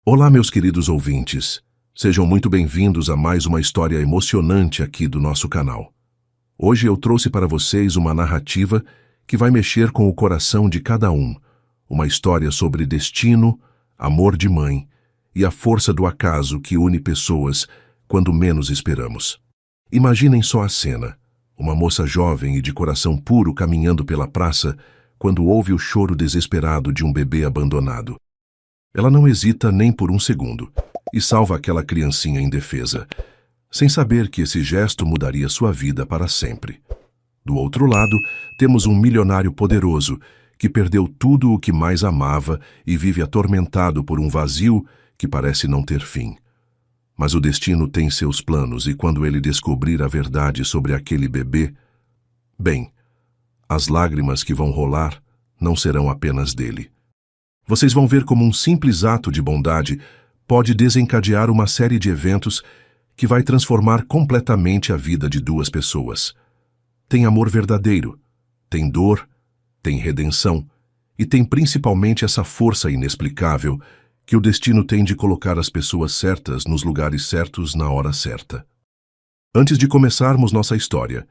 Olá, meus queridos ouvintes. Sejam muito bem-vindos a mais uma história emocionante aqui do nosso canal. Hoje eu trouxe para vocês uma narrativa que vai mexer com o coração de cada um. Uma história sobre destino, amor de mãe e a força do acaso que une pessoas quando menos esperamos. Imaginem só a cena. Uma moça jovem e de coração puro caminhando pela praça quando ouve o choro desesperado de um bebê abandonado. Ela não hesita nem por um segundo e salva aquela criancinha indefesa, sem saber que esse gesto mudaria sua vida para sempre. Do outro lado, temos um milionário poderoso que perdeu tudo o que mais amava e vive atormentado por um vazio que parece não ter fim. Mas o destino tem seus planos e quando ele descobrir a verdade sobre aquele bebê, bem, as lágrimas que vão rolar não serão apenas dele. Vocês vão ver como um simples ato de bondade pode desencadear uma série de eventos que vai transformar completamente a vida de duas pessoas. Tem amor verdadeiro, tem dor, tem redenção e tem principalmente essa força inexplicável que o destino tem de colocar as pessoas certas nos lugares certos na hora certa. Antes de começarmos nossa história,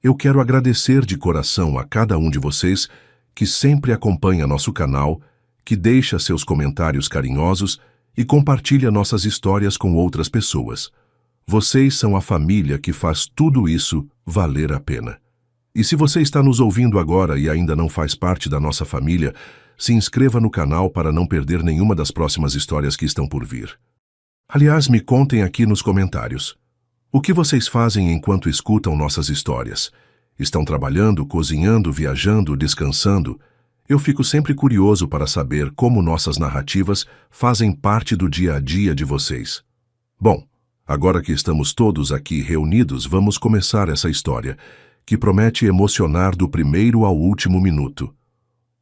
eu quero agradecer de coração a cada um de vocês que sempre acompanha nosso canal, que deixa seus comentários carinhosos e compartilha nossas histórias com outras pessoas. Vocês são a família que faz tudo isso valer a pena. E se você está nos ouvindo agora e ainda não faz parte da nossa família, se inscreva no canal para não perder nenhuma das próximas histórias que estão por vir. Aliás, me contem aqui nos comentários. O que vocês fazem enquanto escutam nossas histórias? Estão trabalhando, cozinhando, viajando, descansando? Eu fico sempre curioso para saber como nossas narrativas fazem parte do dia a dia de vocês. Bom, agora que estamos todos aqui reunidos, vamos começar essa história, que promete emocionar do primeiro ao último minuto.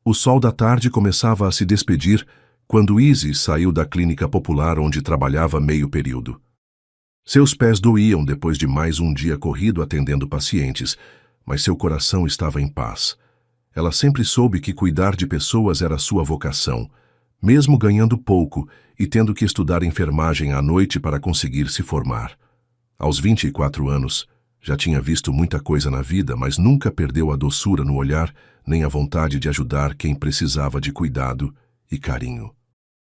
O sol da tarde começava a se despedir quando Isis saiu da clínica popular onde trabalhava meio período. Seus pés doíam depois de mais um dia corrido atendendo pacientes, mas seu coração estava em paz. Ela sempre soube que cuidar de pessoas era sua vocação, mesmo ganhando pouco e tendo que estudar enfermagem à noite para conseguir se formar. Aos 24 anos, já tinha visto muita coisa na vida, mas nunca perdeu a doçura no olhar, nem a vontade de ajudar quem precisava de cuidado e carinho.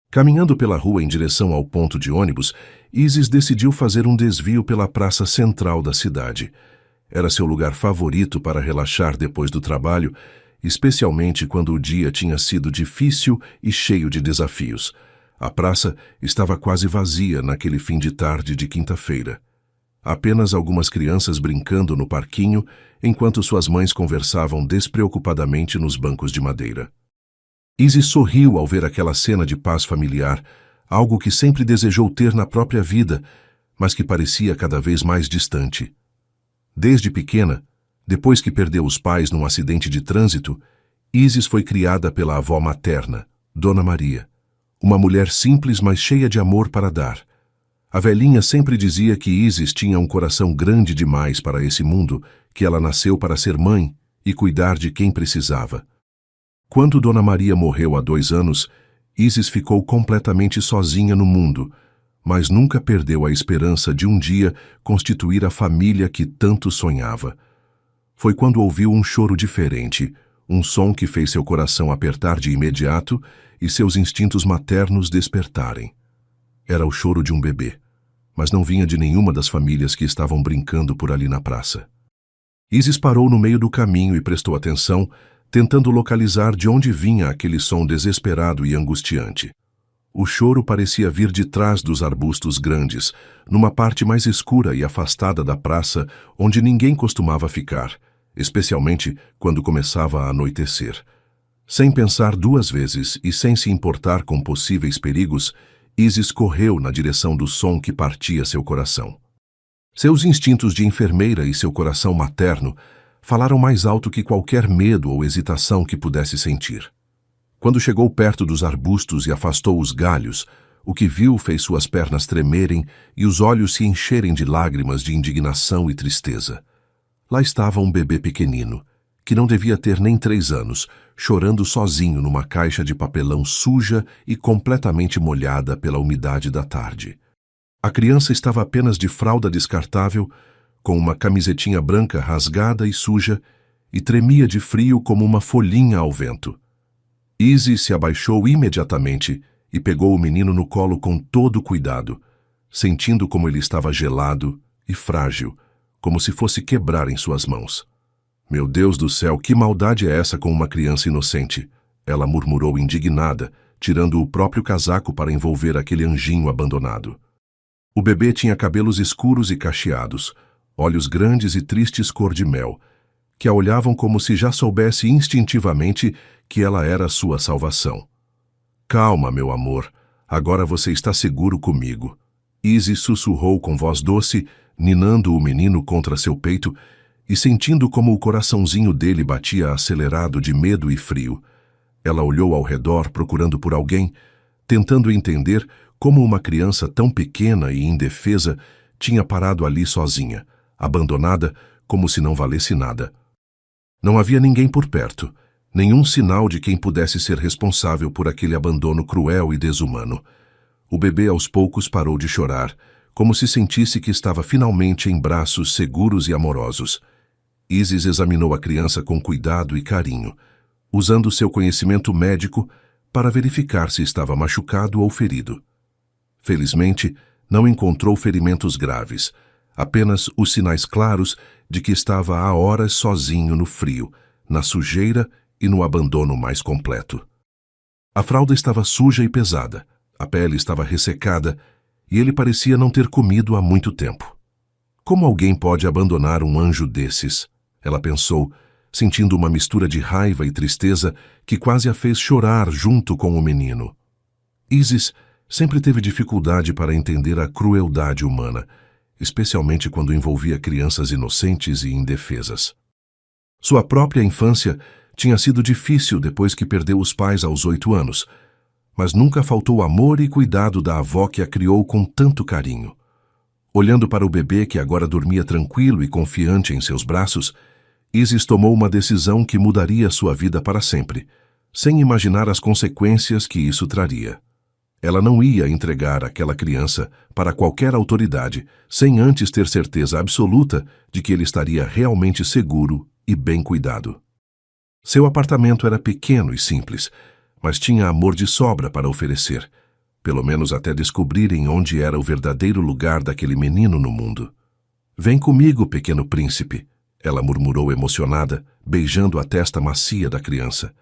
Caminhando pela rua em direção ao ponto de ônibus, Isis decidiu fazer um desvio pela praça central da cidade. Era seu lugar favorito para relaxar depois do trabalho, especialmente quando o dia tinha sido difícil e cheio de desafios. A praça estava quase vazia naquele fim de tarde de quinta-feira. Apenas algumas crianças brincando no parquinho, enquanto suas mães conversavam despreocupadamente nos bancos de madeira. Isis sorriu ao ver aquela cena de paz familiar, algo que sempre desejou ter na própria vida, mas que parecia cada vez mais distante. Desde pequena, depois que perdeu os pais num acidente de trânsito, Isis foi criada pela avó materna, Dona Maria, uma mulher simples, mas cheia de amor para dar. A velhinha sempre dizia que Isis tinha um coração grande demais para esse mundo, que ela nasceu para ser mãe e cuidar de quem precisava. Quando Dona Maria morreu há 2 anos, Isis ficou completamente sozinha no mundo, mas nunca perdeu a esperança de um dia constituir a família que tanto sonhava. Foi quando ouviu um choro diferente, um som que fez seu coração apertar de imediato e seus instintos maternos despertarem. Era o choro de um bebê, mas não vinha de nenhuma das famílias que estavam brincando por ali na praça. Isis parou no meio do caminho e prestou atenção, tentando localizar de onde vinha aquele som desesperado e angustiante. O choro parecia vir de trás dos arbustos grandes, numa parte mais escura e afastada da praça, onde ninguém costumava ficar, especialmente quando começava a anoitecer. Sem pensar 2 vezes e sem se importar com possíveis perigos, Isis correu na direção do som que partia seu coração. Seus instintos de enfermeira e seu coração materno falaram mais alto que qualquer medo ou hesitação que pudesse sentir. Quando chegou perto dos arbustos e afastou os galhos, o que viu fez suas pernas tremerem e os olhos se encherem de lágrimas de indignação e tristeza. Lá estava um bebê pequenino, que não devia ter nem 3 anos, chorando sozinho numa caixa de papelão suja e completamente molhada pela umidade da tarde. A criança estava apenas de fralda descartável, com uma camisetinha branca rasgada e suja, e tremia de frio como uma folhinha ao vento. Izzy se abaixou imediatamente e pegou o menino no colo com todo cuidado, sentindo como ele estava gelado e frágil, como se fosse quebrar em suas mãos. Meu Deus do céu, que maldade é essa com uma criança inocente? Ela murmurou indignada, tirando o próprio casaco para envolver aquele anjinho abandonado. O bebê tinha cabelos escuros e cacheados, olhos grandes e tristes cor de mel, que a olhavam como se já soubesse instintivamente que ela era a sua salvação. Calma, meu amor, agora você está seguro comigo. Izzy sussurrou com voz doce, ninando o menino contra seu peito e sentindo como o coraçãozinho dele batia acelerado de medo e frio. Ela olhou ao redor procurando por alguém, tentando entender como uma criança tão pequena e indefesa tinha parado ali sozinha, abandonada como se não valesse nada. Não havia ninguém por perto, nenhum sinal de quem pudesse ser responsável por aquele abandono cruel e desumano. O bebê aos poucos parou de chorar, como se sentisse que estava finalmente em braços seguros e amorosos. Izzy examinou a criança com cuidado e carinho, usando seu conhecimento médico para verificar se estava machucado ou ferido. Felizmente, não encontrou ferimentos graves, apenas os sinais claros de que estava há horas sozinho no frio, na sujeira e no abandono mais completo. A fralda estava suja e pesada, a pele estava ressecada e ele parecia não ter comido há muito tempo. Como alguém pode abandonar um anjo desses? Ela pensou, sentindo uma mistura de raiva e tristeza que quase a fez chorar junto com o menino. Isis sempre teve dificuldade para entender a crueldade humana, especialmente quando envolvia crianças inocentes e indefesas. Sua própria infância tinha sido difícil depois que perdeu os pais aos 8 anos, mas nunca faltou amor e cuidado da avó que a criou com tanto carinho. Olhando para o bebê que agora dormia tranquilo e confiante em seus braços, Isis tomou uma decisão que mudaria sua vida para sempre, sem imaginar as consequências que isso traria. Ela não ia entregar aquela criança para qualquer autoridade, sem antes ter certeza absoluta de que ele estaria realmente seguro e bem cuidado. Seu apartamento era pequeno e simples, mas tinha amor de sobra para oferecer, pelo menos até descobrirem onde era o verdadeiro lugar daquele menino no mundo. "Vem comigo, pequeno príncipe", ela murmurou emocionada, beijando a testa macia da criança.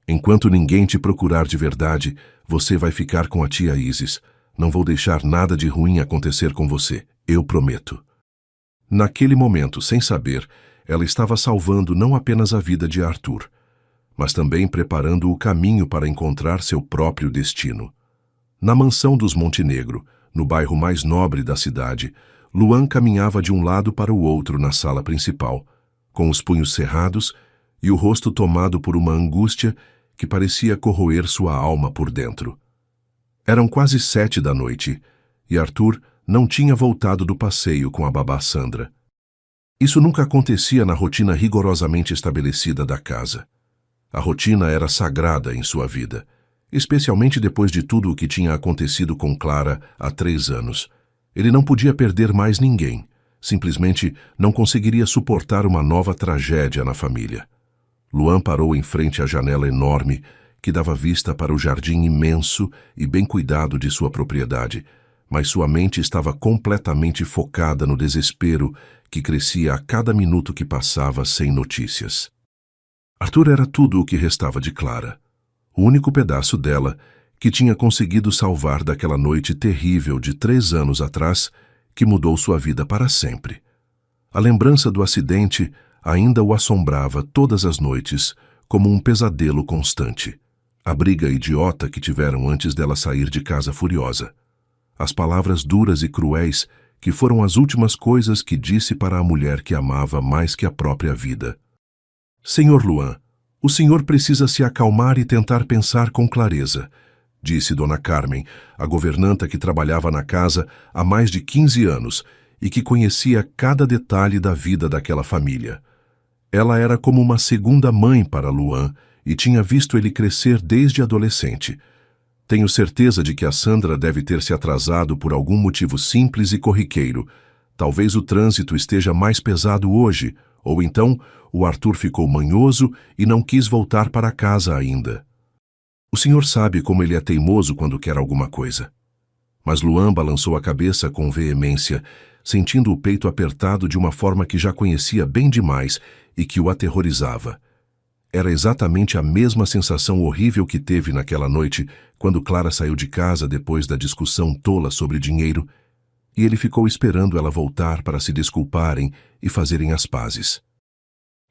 "Enquanto ninguém te procurar de verdade, você vai ficar com a tia Isis. Não vou deixar nada de ruim acontecer com você, eu prometo." Naquele momento, sem saber, ela estava salvando não apenas a vida de Arthur, mas também preparando o caminho para encontrar seu próprio destino. Na mansão dos Montenegro, no bairro mais nobre da cidade, Luan caminhava de um lado para o outro na sala principal, com os punhos cerrados e o rosto tomado por uma angústia que parecia corroer sua alma por dentro. Eram quase 7 da noite e Arthur não tinha voltado do passeio com a babá Sandra. Isso nunca acontecia na rotina rigorosamente estabelecida da casa. A rotina era sagrada em sua vida, especialmente depois de tudo o que tinha acontecido com Clara há 3 anos. Ele não podia perder mais ninguém, simplesmente não conseguiria suportar uma nova tragédia na família. Luan parou em frente à janela enorme que dava vista para o jardim imenso e bem cuidado de sua propriedade, mas sua mente estava completamente focada no desespero que crescia a cada minuto que passava sem notícias. Arthur era tudo o que restava de Clara, o único pedaço dela que tinha conseguido salvar daquela noite terrível de 3 anos atrás que mudou sua vida para sempre. A lembrança do acidente ainda o assombrava todas as noites como um pesadelo constante. A briga idiota que tiveram antes dela sair de casa furiosa. As palavras duras e cruéis que foram as últimas coisas que disse para a mulher que amava mais que a própria vida. "Senhor Luan, o senhor precisa se acalmar e tentar pensar com clareza", disse Dona Carmen, a governanta que trabalhava na casa há mais de 15 anos e que conhecia cada detalhe da vida daquela família. Ela era como uma segunda mãe para Luan e tinha visto ele crescer desde adolescente. Tenho certeza de que a Sandra deve ter se atrasado por algum motivo simples e corriqueiro. Talvez o trânsito esteja mais pesado hoje, ou então o Arthur ficou manhoso e não quis voltar para casa ainda. O senhor sabe como ele é teimoso quando quer alguma coisa. Mas Luan balançou a cabeça com veemência, sentindo o peito apertado de uma forma que já conhecia bem demais e que o aterrorizava. Era exatamente a mesma sensação horrível que teve naquela noite, quando Clara saiu de casa depois da discussão tola sobre dinheiro, e ele ficou esperando ela voltar para se desculparem e fazerem as pazes.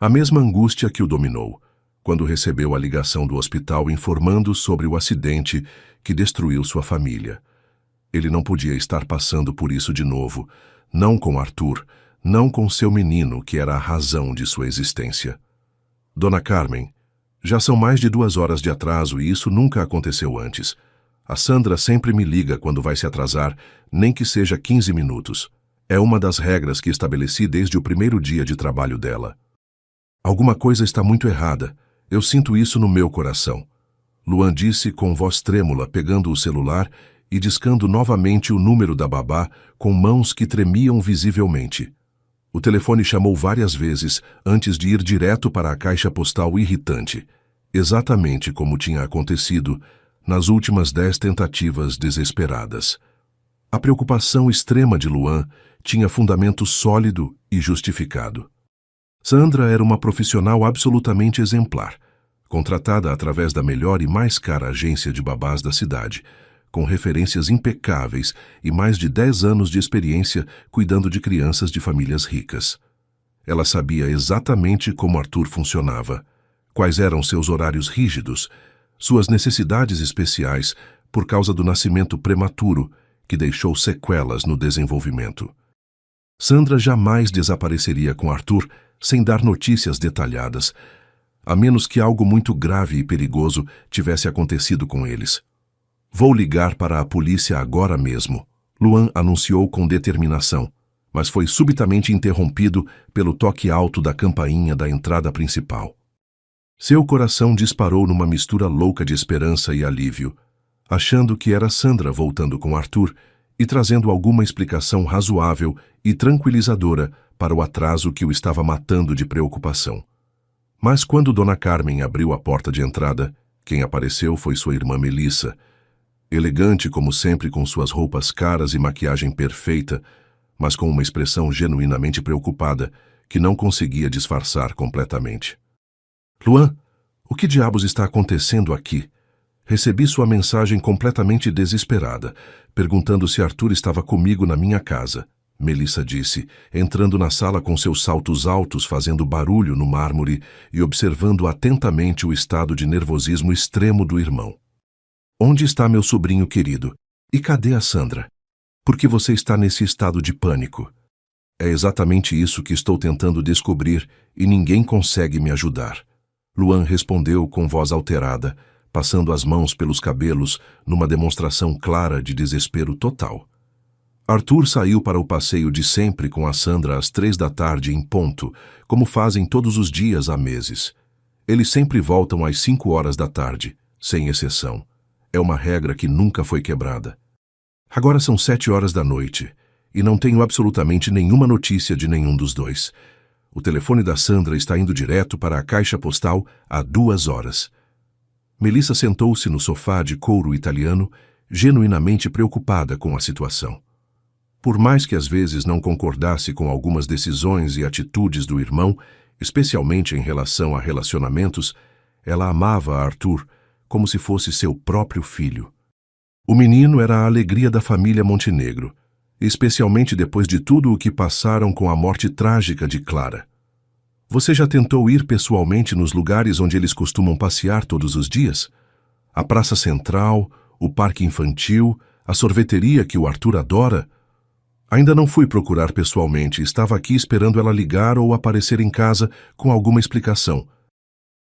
A mesma angústia que o dominou, quando recebeu a ligação do hospital informando sobre o acidente que destruiu sua família. Ele não podia estar passando por isso de novo, não com Arthur, não com seu menino, que era a razão de sua existência. Dona Carmen, já são mais de 2 horas de atraso e isso nunca aconteceu antes. A Sandra sempre me liga quando vai se atrasar, nem que seja 15 minutos. É uma das regras que estabeleci desde o primeiro dia de trabalho dela. Alguma coisa está muito errada. Eu sinto isso no meu coração. Luan disse com voz trêmula, pegando o celular e discando novamente o número da babá com mãos que tremiam visivelmente. O telefone chamou várias vezes antes de ir direto para a caixa postal irritante, exatamente como tinha acontecido nas últimas 10 tentativas desesperadas. A preocupação extrema de Luan tinha fundamento sólido e justificado. Sandra era uma profissional absolutamente exemplar, contratada através da melhor e mais cara agência de babás da cidade, com referências impecáveis e mais de 10 anos de experiência cuidando de crianças de famílias ricas. Ela sabia exatamente como Arthur funcionava, quais eram seus horários rígidos, suas necessidades especiais por causa do nascimento prematuro, que deixou sequelas no desenvolvimento. Sandra jamais desapareceria com Arthur sem dar notícias detalhadas, a menos que algo muito grave e perigoso tivesse acontecido com eles. Vou ligar para a polícia agora mesmo, Luan anunciou com determinação, mas foi subitamente interrompido pelo toque alto da campainha da entrada principal. Seu coração disparou numa mistura louca de esperança e alívio, achando que era Sandra voltando com Arthur e trazendo alguma explicação razoável e tranquilizadora para o atraso que o estava matando de preocupação. Mas quando Dona Carmen abriu a porta de entrada, quem apareceu foi sua irmã Melissa, elegante como sempre com suas roupas caras e maquiagem perfeita, mas com uma expressão genuinamente preocupada que não conseguia disfarçar completamente. Luan, o que diabos está acontecendo aqui? Recebi sua mensagem completamente desesperada, perguntando se Arthur estava comigo na minha casa, Melissa disse, entrando na sala com seus saltos altos fazendo barulho no mármore e observando atentamente o estado de nervosismo extremo do irmão. Onde está meu sobrinho querido? E cadê a Sandra? Por que você está nesse estado de pânico? É exatamente isso que estou tentando descobrir e ninguém consegue me ajudar. Luan respondeu com voz alterada, passando as mãos pelos cabelos numa demonstração clara de desespero total. Arthur saiu para o passeio de sempre com a Sandra às 3 da tarde em ponto, como fazem todos os dias há meses. Eles sempre voltam às 5 horas da tarde, sem exceção. É uma regra que nunca foi quebrada. Agora são 7 horas da noite e não tenho absolutamente nenhuma notícia de nenhum dos dois. O telefone da Sandra está indo direto para a caixa postal há 2 horas. Melissa sentou-se no sofá de couro italiano, genuinamente preocupada com a situação. Por mais que às vezes não concordasse com algumas decisões e atitudes do irmão, especialmente em relação a relacionamentos, ela amava Arthur como se fosse seu próprio filho. O menino era a alegria da família Montenegro, especialmente depois de tudo o que passaram com a morte trágica de Clara. Você já tentou ir pessoalmente nos lugares onde eles costumam passear todos os dias? A praça central, o parque infantil, a sorveteria que o Arthur adora? Ainda não fui procurar pessoalmente, estava aqui esperando ela ligar ou aparecer em casa com alguma explicação.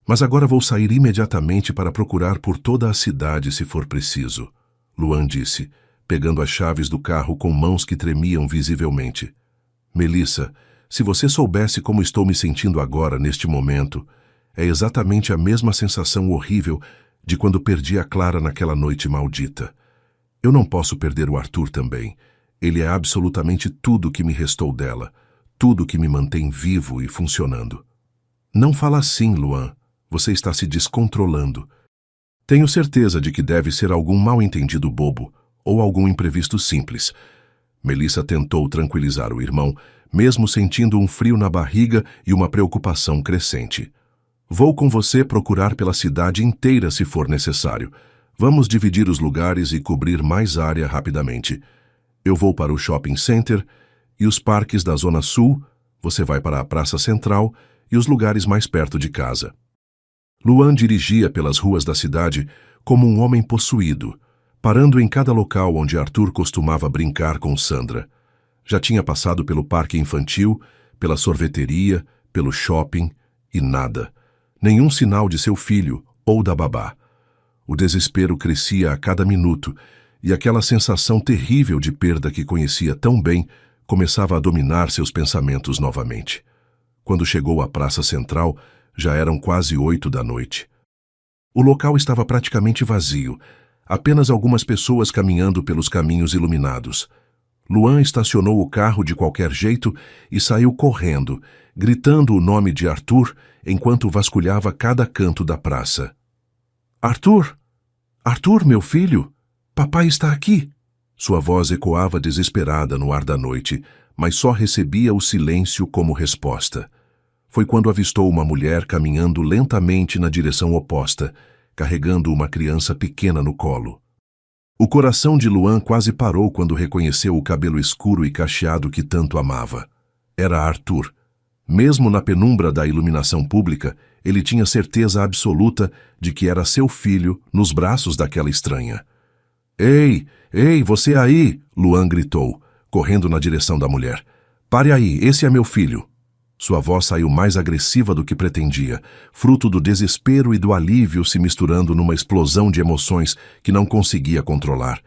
Mas agora vou sair imediatamente para procurar por toda a cidade se for preciso, Luan disse, pegando as chaves do carro com mãos que tremiam visivelmente. Melissa, Se você soubesse como estou me sentindo agora, neste momento, é exatamente a mesma sensação horrível de quando perdi a Clara naquela noite maldita. Eu não posso perder o Arthur também. Ele é absolutamente tudo que me restou dela, tudo que me mantém vivo e funcionando. Não fala assim, Luan. Você está se descontrolando. Tenho certeza de que deve ser algum mal-entendido bobo ou algum imprevisto simples. Melissa tentou tranquilizar o irmão, mesmo sentindo um frio na barriga e uma preocupação crescente. Vou com você procurar pela cidade inteira se for necessário. Vamos dividir os lugares e cobrir mais área rapidamente. Eu vou para o shopping center e os parques da Zona Sul, você vai para a Praça Central e os lugares mais perto de casa. Luan dirigia pelas ruas da cidade como um homem possuído, parando em cada local onde Arthur costumava brincar com Sandra. Já tinha passado pelo parque infantil, pela sorveteria, pelo shopping e nada. Nenhum sinal de seu filho ou da babá. O desespero crescia a cada minuto e aquela sensação terrível de perda que conhecia tão bem começava a dominar seus pensamentos novamente. Quando chegou à Praça Central, já eram quase 8 da noite. O local estava praticamente vazio, apenas algumas pessoas caminhando pelos caminhos iluminados. Luan estacionou o carro de qualquer jeito e saiu correndo, gritando o nome de Arthur enquanto vasculhava cada canto da praça. Arthur! Arthur, meu filho! Papai está aqui! Sua voz ecoava desesperada no ar da noite, mas só recebia o silêncio como resposta. Foi quando avistou uma mulher caminhando lentamente na direção oposta, carregando uma criança pequena no colo. O coração de Luan quase parou quando reconheceu o cabelo escuro e cacheado que tanto amava. Era Arthur. Mesmo na penumbra da iluminação pública, ele tinha certeza absoluta de que era seu filho nos braços daquela estranha. Ei, você aí! Luan gritou, correndo na direção da mulher. Pare aí, esse é meu filho. Sua voz saiu mais agressiva do que pretendia, fruto do desespero e do alívio se misturando numa explosão de emoções que não conseguia controlar.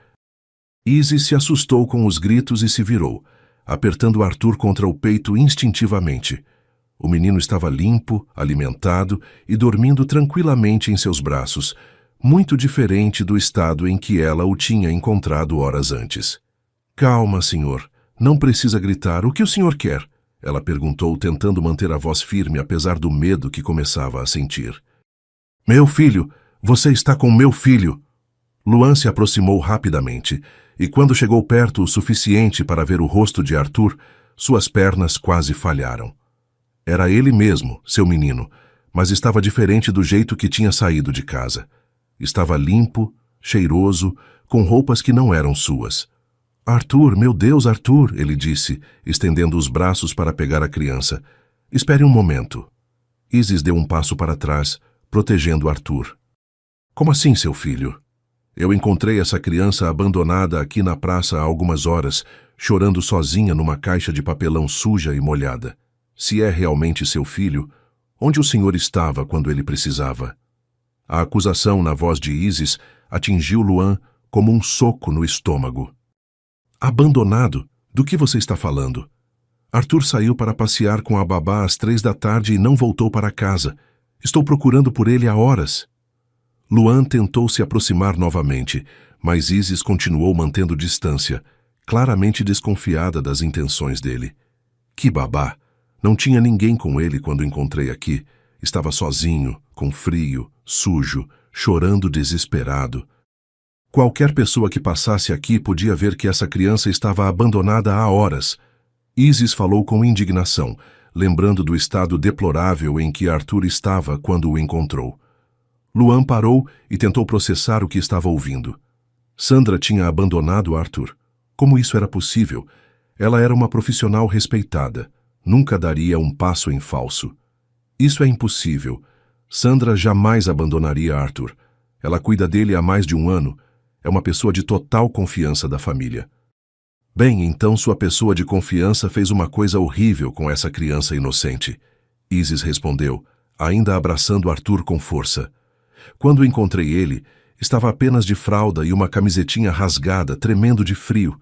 Isis se assustou com os gritos e se virou, apertando Arthur contra o peito instintivamente. O menino estava limpo, alimentado e dormindo tranquilamente em seus braços, muito diferente do estado em que ela o tinha encontrado horas antes. Calma, senhor. Não precisa gritar. O que o senhor quer? Ela perguntou, tentando manter a voz firme apesar do medo que começava a sentir. Meu filho! Você está com meu filho! Luan se aproximou rapidamente, e quando chegou perto o suficiente para ver o rosto de Arthur, suas pernas quase falharam. Era ele mesmo, seu menino, mas estava diferente do jeito que tinha saído de casa. Estava limpo, cheiroso, com roupas que não eram suas. Arthur, meu Deus, Arthur, ele disse, estendendo os braços para pegar a criança. Espere um momento. Isis deu um passo para trás, protegendo Arthur. Como assim, seu filho? Eu encontrei essa criança abandonada aqui na praça há algumas horas, chorando sozinha numa caixa de papelão suja e molhada. Se é realmente seu filho, onde o senhor estava quando ele precisava? A acusação na voz de Isis atingiu Luan como um soco no estômago. Abandonado? Do que você está falando? Arthur saiu para passear com a babá às 3 da tarde e não voltou para casa. Estou procurando por ele há horas. Luan tentou se aproximar novamente, mas Isis continuou mantendo distância, claramente desconfiada das intenções dele. Que babá! Não tinha ninguém com ele quando encontrei aqui. Estava sozinho, com frio, sujo, chorando desesperado. Qualquer pessoa que passasse aqui podia ver que essa criança estava abandonada há horas. Isis falou com indignação, lembrando do estado deplorável em que Arthur estava quando o encontrou. Luan parou e tentou processar o que estava ouvindo. Sandra tinha abandonado Arthur. Como isso era possível? Ela era uma profissional respeitada. Nunca daria um passo em falso. Isso é impossível. Sandra jamais abandonaria Arthur. Ela cuida dele há mais de um ano. É uma pessoa de total confiança da família. Bem, então sua pessoa de confiança fez uma coisa horrível com essa criança inocente. Isis respondeu, ainda abraçando Arthur com força. Quando encontrei ele, estava apenas de fralda e uma camisetinha rasgada, tremendo de frio.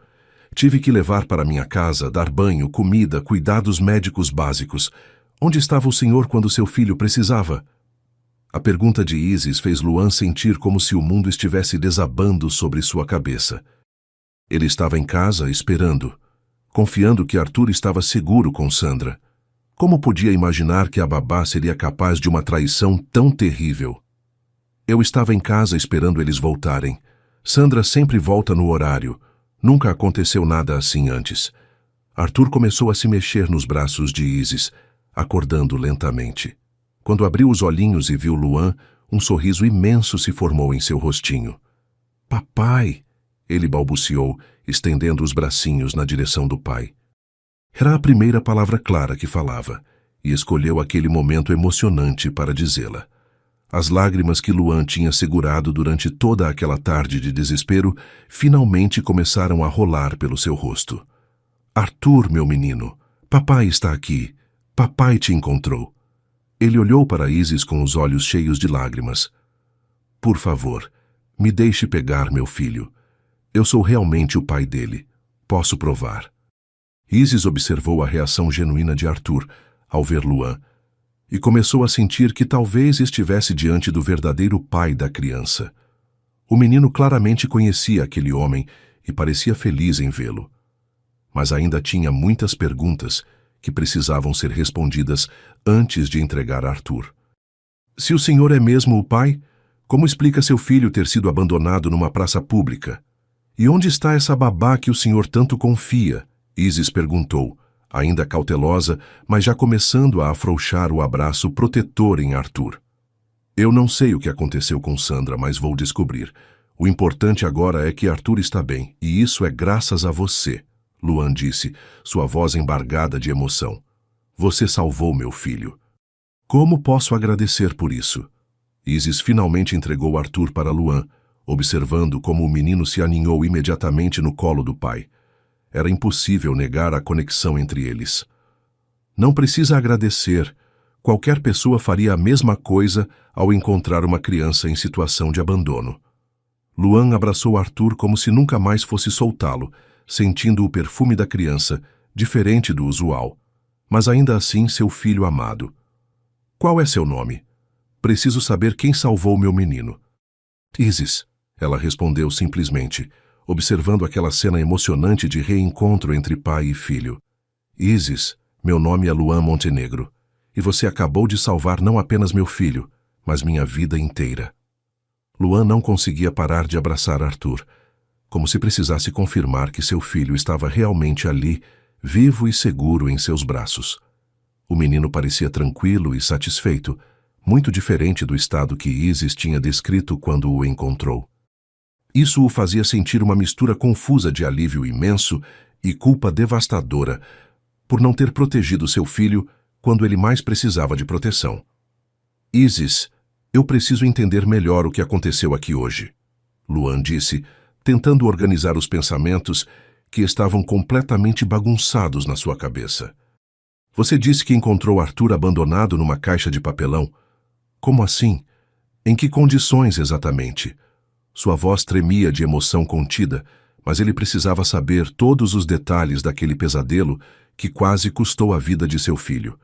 Tive que levar para minha casa, dar banho, comida, cuidados médicos básicos. Onde estava o senhor quando seu filho precisava? A pergunta de Isis fez Luan sentir como se o mundo estivesse desabando sobre sua cabeça. Ele estava em casa, esperando, confiando que Arthur estava seguro com Sandra. Como podia imaginar que a babá seria capaz de uma traição tão terrível? Eu estava em casa esperando eles voltarem. Sandra sempre volta no horário. Nunca aconteceu nada assim antes. Arthur começou a se mexer nos braços de Isis, acordando lentamente. Quando abriu os olhinhos e viu Luan, um sorriso imenso se formou em seu rostinho. Papai! Ele balbuciou, estendendo os bracinhos na direção do pai. Era a primeira palavra clara que falava, e escolheu aquele momento emocionante para dizê-la. As lágrimas que Luan tinha segurado durante toda aquela tarde de desespero finalmente começaram a rolar pelo seu rosto. Arthur, meu menino, papai está aqui. Papai te encontrou. Ele olhou para Isis com os olhos cheios de lágrimas. Por favor, me deixe pegar meu filho. Eu sou realmente o pai dele. Posso provar. Isis observou a reação genuína de Arthur ao ver Luan e começou a sentir que talvez estivesse diante do verdadeiro pai da criança. O menino claramente conhecia aquele homem e parecia feliz em vê-lo. Mas ainda tinha muitas perguntas que precisavam ser respondidas antes de entregar Arthur. Se o senhor é mesmo o pai, como explica seu filho ter sido abandonado numa praça pública? E onde está essa babá que o senhor tanto confia? Isis perguntou, ainda cautelosa, mas já começando a afrouxar o abraço protetor em Arthur. Eu não sei o que aconteceu com Sandra, mas vou descobrir. O importante agora é que Arthur está bem, e isso é graças a você, Luan disse, sua voz embargada de emoção. Você salvou meu filho. Como posso agradecer por isso? Isis finalmente entregou Arthur para Luan, observando como o menino se aninhou imediatamente no colo do pai. Era impossível negar a conexão entre eles. Não precisa agradecer. Qualquer pessoa faria a mesma coisa ao encontrar uma criança em situação de abandono. Luan abraçou Arthur como se nunca mais fosse soltá-lo, sentindo o perfume da criança, diferente do usual, mas ainda assim seu filho amado. Qual é seu nome? Preciso saber quem salvou meu menino. Isis, ela respondeu simplesmente, observando aquela cena emocionante de reencontro entre pai e filho. Isis, meu nome é Luan Montenegro, e você acabou de salvar não apenas meu filho, mas minha vida inteira. Luan não conseguia parar de abraçar Arthur, como se precisasse confirmar que seu filho estava realmente ali, vivo e seguro em seus braços. O menino parecia tranquilo e satisfeito, muito diferente do estado que Isis tinha descrito quando o encontrou. Isso o fazia sentir uma mistura confusa de alívio imenso e culpa devastadora por não ter protegido seu filho quando ele mais precisava de proteção. Isis, eu preciso entender melhor o que aconteceu aqui hoje, Luan disse, tentando organizar os pensamentos que estavam completamente bagunçados na sua cabeça. Você disse que encontrou Arthur abandonado numa caixa de papelão. Como assim? Em que condições exatamente? Sua voz tremia de emoção contida, mas ele precisava saber todos os detalhes daquele pesadelo que quase custou a vida de seu filho.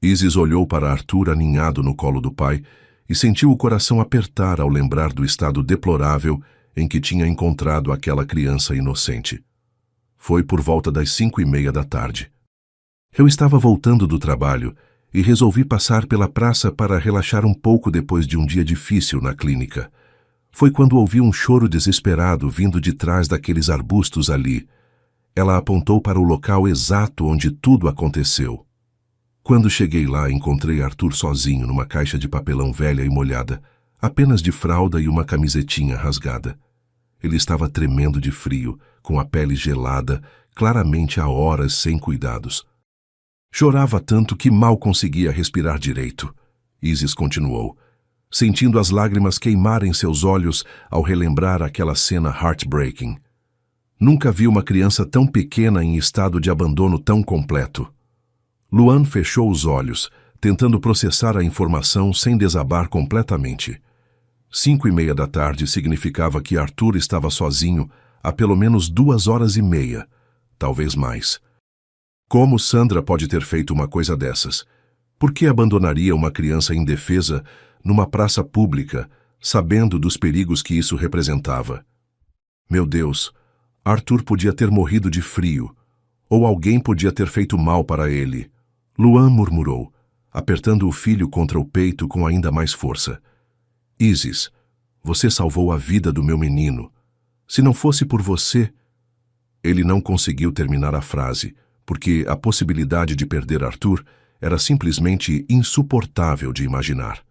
Isis olhou para Arthur aninhado no colo do pai e sentiu o coração apertar ao lembrar do estado deplorável em que tinha encontrado aquela criança inocente. Foi por volta das 5:30 da tarde. Eu estava voltando do trabalho e resolvi passar pela praça para relaxar um pouco depois de um dia difícil na clínica. Foi quando ouvi um choro desesperado vindo de trás daqueles arbustos ali. Ela apontou para o local exato onde tudo aconteceu. Quando cheguei lá, encontrei Arthur sozinho numa caixa de papelão velha e molhada, apenas de fralda e uma camisetinha rasgada. Ele estava tremendo de frio, com a pele gelada, claramente há horas sem cuidados. Chorava tanto que mal conseguia respirar direito. Isis continuou, sentindo as lágrimas queimarem seus olhos ao relembrar aquela cena heartbreaking. Nunca vi uma criança tão pequena em estado de abandono tão completo. Luan fechou os olhos, tentando processar a informação sem desabar completamente. 5:30 da tarde significava que Arthur estava sozinho há pelo menos 2 horas e meia, talvez mais. Como Sandra pode ter feito uma coisa dessas? Por que abandonaria uma criança indefesa numa praça pública, sabendo dos perigos que isso representava? Meu Deus, Arthur podia ter morrido de frio, ou alguém podia ter feito mal para ele. Luan murmurou, apertando o filho contra o peito com ainda mais força. Isis, você salvou a vida do meu menino. Se não fosse por você... Ele não conseguiu terminar a frase, porque a possibilidade de perder Arthur era simplesmente insuportável de imaginar.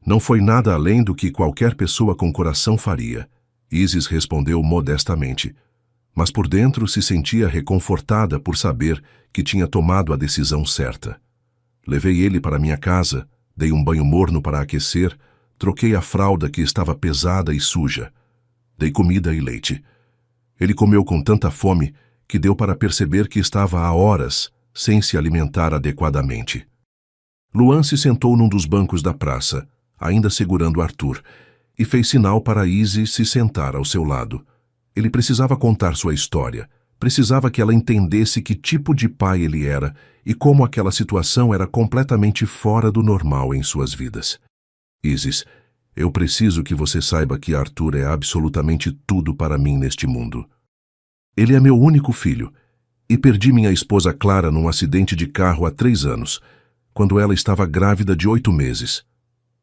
Não foi nada além do que qualquer pessoa com coração faria. Isis respondeu modestamente, mas por dentro se sentia reconfortada por saber que tinha tomado a decisão certa. Levei ele para minha casa, dei um banho morno para aquecer, troquei a fralda que estava pesada e suja. Dei comida e leite. Ele comeu com tanta fome que deu para perceber que estava há horas sem se alimentar adequadamente. Luan se sentou num dos bancos da praça, ainda segurando Arthur, e fez sinal para Isis se sentar ao seu lado. Ele precisava contar sua história, precisava que ela entendesse que tipo de pai ele era e como aquela situação era completamente fora do normal em suas vidas. Isis, eu preciso que você saiba que Arthur é absolutamente tudo para mim neste mundo. Ele é meu único filho, e perdi minha esposa Clara num acidente de carro há 3 anos, quando ela estava grávida de 8 meses.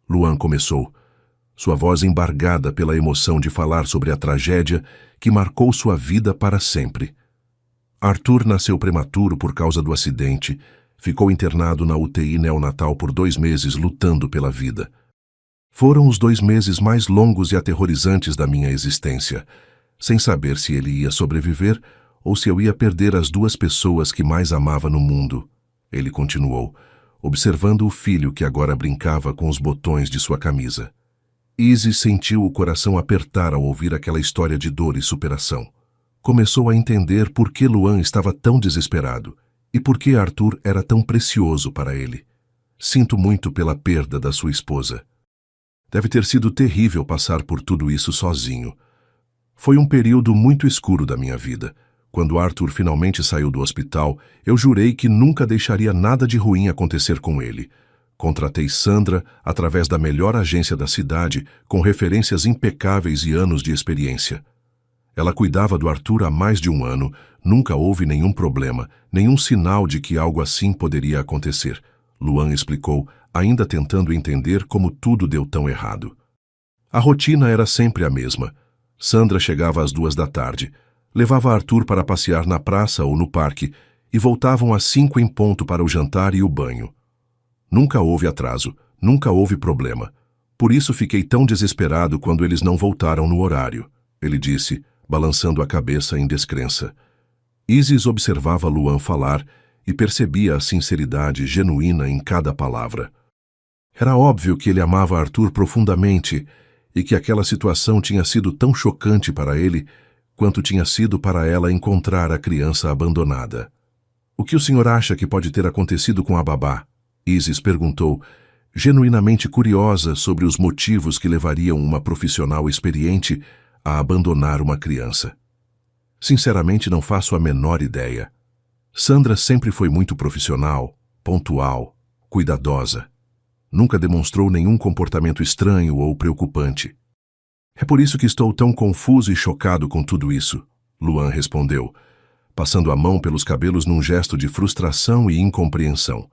Luan começou, sua voz embargada pela emoção de falar sobre a tragédia que marcou sua vida para sempre. Arthur nasceu prematuro por causa do acidente, ficou internado na UTI neonatal por 2 meses lutando pela vida. Foram os 2 meses mais longos e aterrorizantes da minha existência, sem saber se ele ia sobreviver ou se eu ia perder as 2 pessoas que mais amava no mundo. Ele continuou, observando o filho que agora brincava com os botões de sua camisa. Isis sentiu o coração apertar ao ouvir aquela história de dor e superação. Começou a entender por que Luan estava tão desesperado e por que Arthur era tão precioso para ele. Sinto muito pela perda da sua esposa. Deve ter sido terrível passar por tudo isso sozinho. Foi um período muito escuro da minha vida. Quando Arthur finalmente saiu do hospital, eu jurei que nunca deixaria nada de ruim acontecer com ele. Contratei Sandra através da melhor agência da cidade, com referências impecáveis e anos de experiência. Ela cuidava do Arthur há mais de 1 ano, nunca houve nenhum problema, nenhum sinal de que algo assim poderia acontecer. Luan explicou, ainda tentando entender como tudo deu tão errado. A rotina era sempre a mesma. Sandra chegava às 2 da tarde, levava Arthur para passear na praça ou no parque e voltavam às 5 em ponto para o jantar e o banho. Nunca houve atraso, nunca houve problema. Por isso fiquei tão desesperado quando eles não voltaram no horário, ele disse, balançando a cabeça em descrença. Isis observava Luan falar e percebia a sinceridade genuína em cada palavra. Era óbvio que ele amava Arthur profundamente e que aquela situação tinha sido tão chocante para ele quanto tinha sido para ela encontrar a criança abandonada. O que o senhor acha que pode ter acontecido com a babá? Isis perguntou, genuinamente curiosa sobre os motivos que levariam uma profissional experiente a abandonar uma criança. Sinceramente, não faço a menor ideia. Sandra sempre foi muito profissional, pontual, cuidadosa. Nunca demonstrou nenhum comportamento estranho ou preocupante. É por isso que estou tão confuso e chocado com tudo isso, Luan respondeu, passando a mão pelos cabelos num gesto de frustração e incompreensão.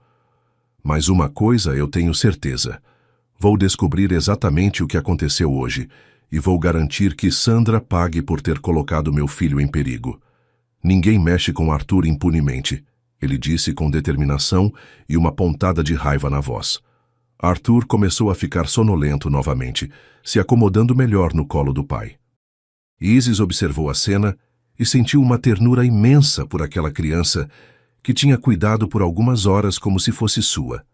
Mas uma coisa eu tenho certeza. Vou descobrir exatamente o que aconteceu hoje e vou garantir que Sandra pague por ter colocado meu filho em perigo. Ninguém mexe com Arthur impunemente, ele disse com determinação e uma pontada de raiva na voz. Arthur começou a ficar sonolento novamente, se acomodando melhor no colo do pai. Isis observou a cena e sentiu uma ternura imensa por aquela criança que tinha cuidado por algumas horas como se fosse sua.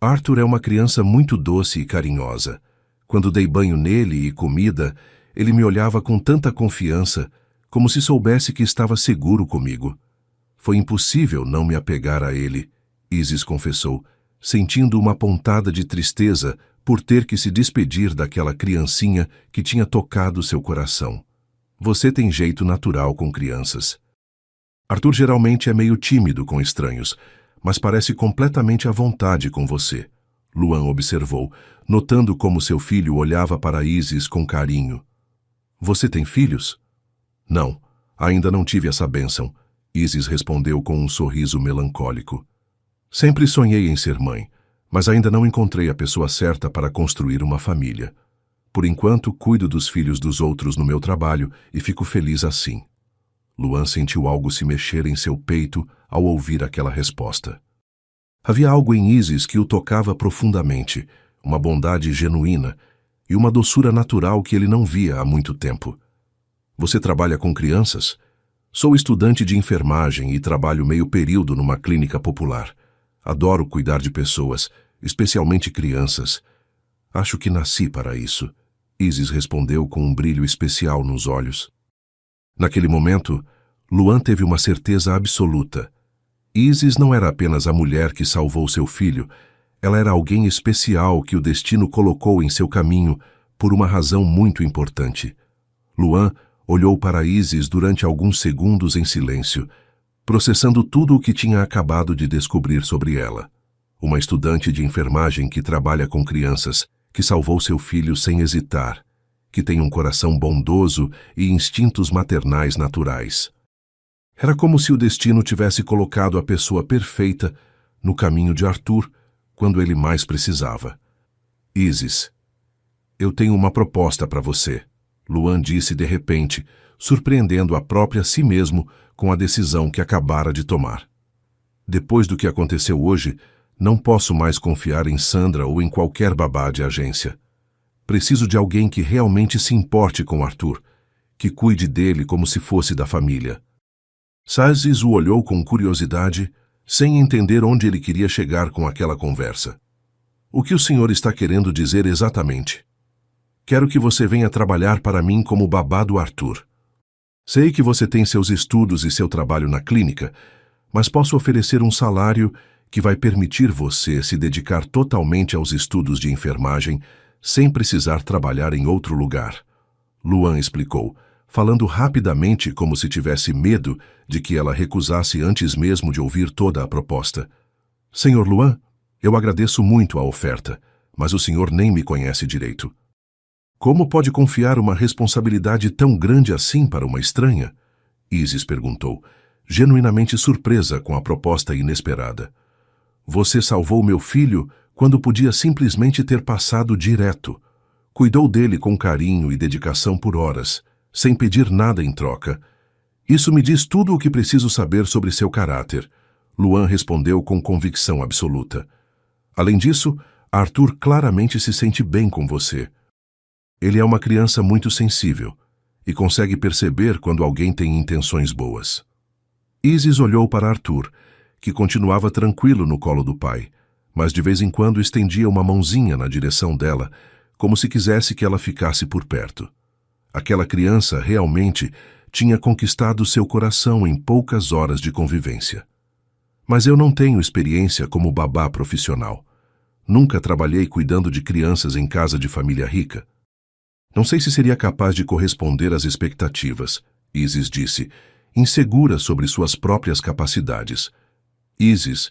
Arthur é uma criança muito doce e carinhosa. Quando dei banho nele e comida, ele me olhava com tanta confiança, como se soubesse que estava seguro comigo. Foi impossível não me apegar a ele, Isis confessou, sentindo uma pontada de tristeza por ter que se despedir daquela criancinha que tinha tocado seu coração. Você tem jeito natural com crianças. Arthur geralmente é meio tímido com estranhos, mas parece completamente à vontade com você, Luan observou, notando como seu filho olhava para Isis com carinho. Você tem filhos? Não, ainda não tive essa bênção, Isis respondeu com um sorriso melancólico. Sempre sonhei em ser mãe, mas ainda não encontrei a pessoa certa para construir uma família. Por enquanto, cuido dos filhos dos outros no meu trabalho e fico feliz assim. Luan sentiu algo se mexer em seu peito ao ouvir aquela resposta. Havia algo em Isis que o tocava profundamente, uma bondade genuína e uma doçura natural que ele não via há muito tempo. Você trabalha com crianças? Sou estudante de enfermagem e trabalho meio período numa clínica popular. Adoro cuidar de pessoas, especialmente crianças. Acho que nasci para isso, Isis respondeu com um brilho especial nos olhos. Naquele momento, Luan teve uma certeza absoluta. Isis não era apenas a mulher que salvou seu filho, ela era alguém especial que o destino colocou em seu caminho por uma razão muito importante. Luan olhou para Isis durante alguns segundos em silêncio, processando tudo o que tinha acabado de descobrir sobre ela. Uma estudante de enfermagem que trabalha com crianças, que salvou seu filho sem hesitar, que tem um coração bondoso e instintos maternais naturais. Era como se o destino tivesse colocado a pessoa perfeita no caminho de Arthur quando ele mais precisava. Isis, eu tenho uma proposta para você, Luan disse de repente, surpreendendo a própria si mesmo com a decisão que acabara de tomar. Depois do que aconteceu hoje, não posso mais confiar em Sandra ou em qualquer babá de agência. Preciso de alguém que realmente se importe com Arthur, que cuide dele como se fosse da família. Isis o olhou com curiosidade, sem entender onde ele queria chegar com aquela conversa. O que o senhor está querendo dizer exatamente? Quero que você venha trabalhar para mim como babá do Arthur. Sei que você tem seus estudos e seu trabalho na clínica, mas posso oferecer um salário que vai permitir você se dedicar totalmente aos estudos de enfermagem sem precisar trabalhar em outro lugar. Luan explicou, falando rapidamente como se tivesse medo de que ela recusasse antes mesmo de ouvir toda a proposta. Senhor Luan, eu agradeço muito a oferta, mas o senhor nem me conhece direito. Como pode confiar uma responsabilidade tão grande assim para uma estranha? Isis perguntou, genuinamente surpresa com a proposta inesperada. Você salvou meu filho quando podia simplesmente ter passado direto. Cuidou dele com carinho e dedicação por horas, sem pedir nada em troca. Isso me diz tudo o que preciso saber sobre seu caráter, Luan respondeu com convicção absoluta. Além disso, Arthur claramente se sente bem com você. Ele é uma criança muito sensível e consegue perceber quando alguém tem intenções boas. Isis olhou para Arthur, que continuava tranquilo no colo do pai, mas de vez em quando estendia uma mãozinha na direção dela, como se quisesse que ela ficasse por perto. Aquela criança realmente tinha conquistado seu coração em poucas horas de convivência. Mas eu não tenho experiência como babá profissional. Nunca trabalhei cuidando de crianças em casa de família rica. Não sei se seria capaz de corresponder às expectativas, Isis disse, insegura sobre suas próprias capacidades. Isis,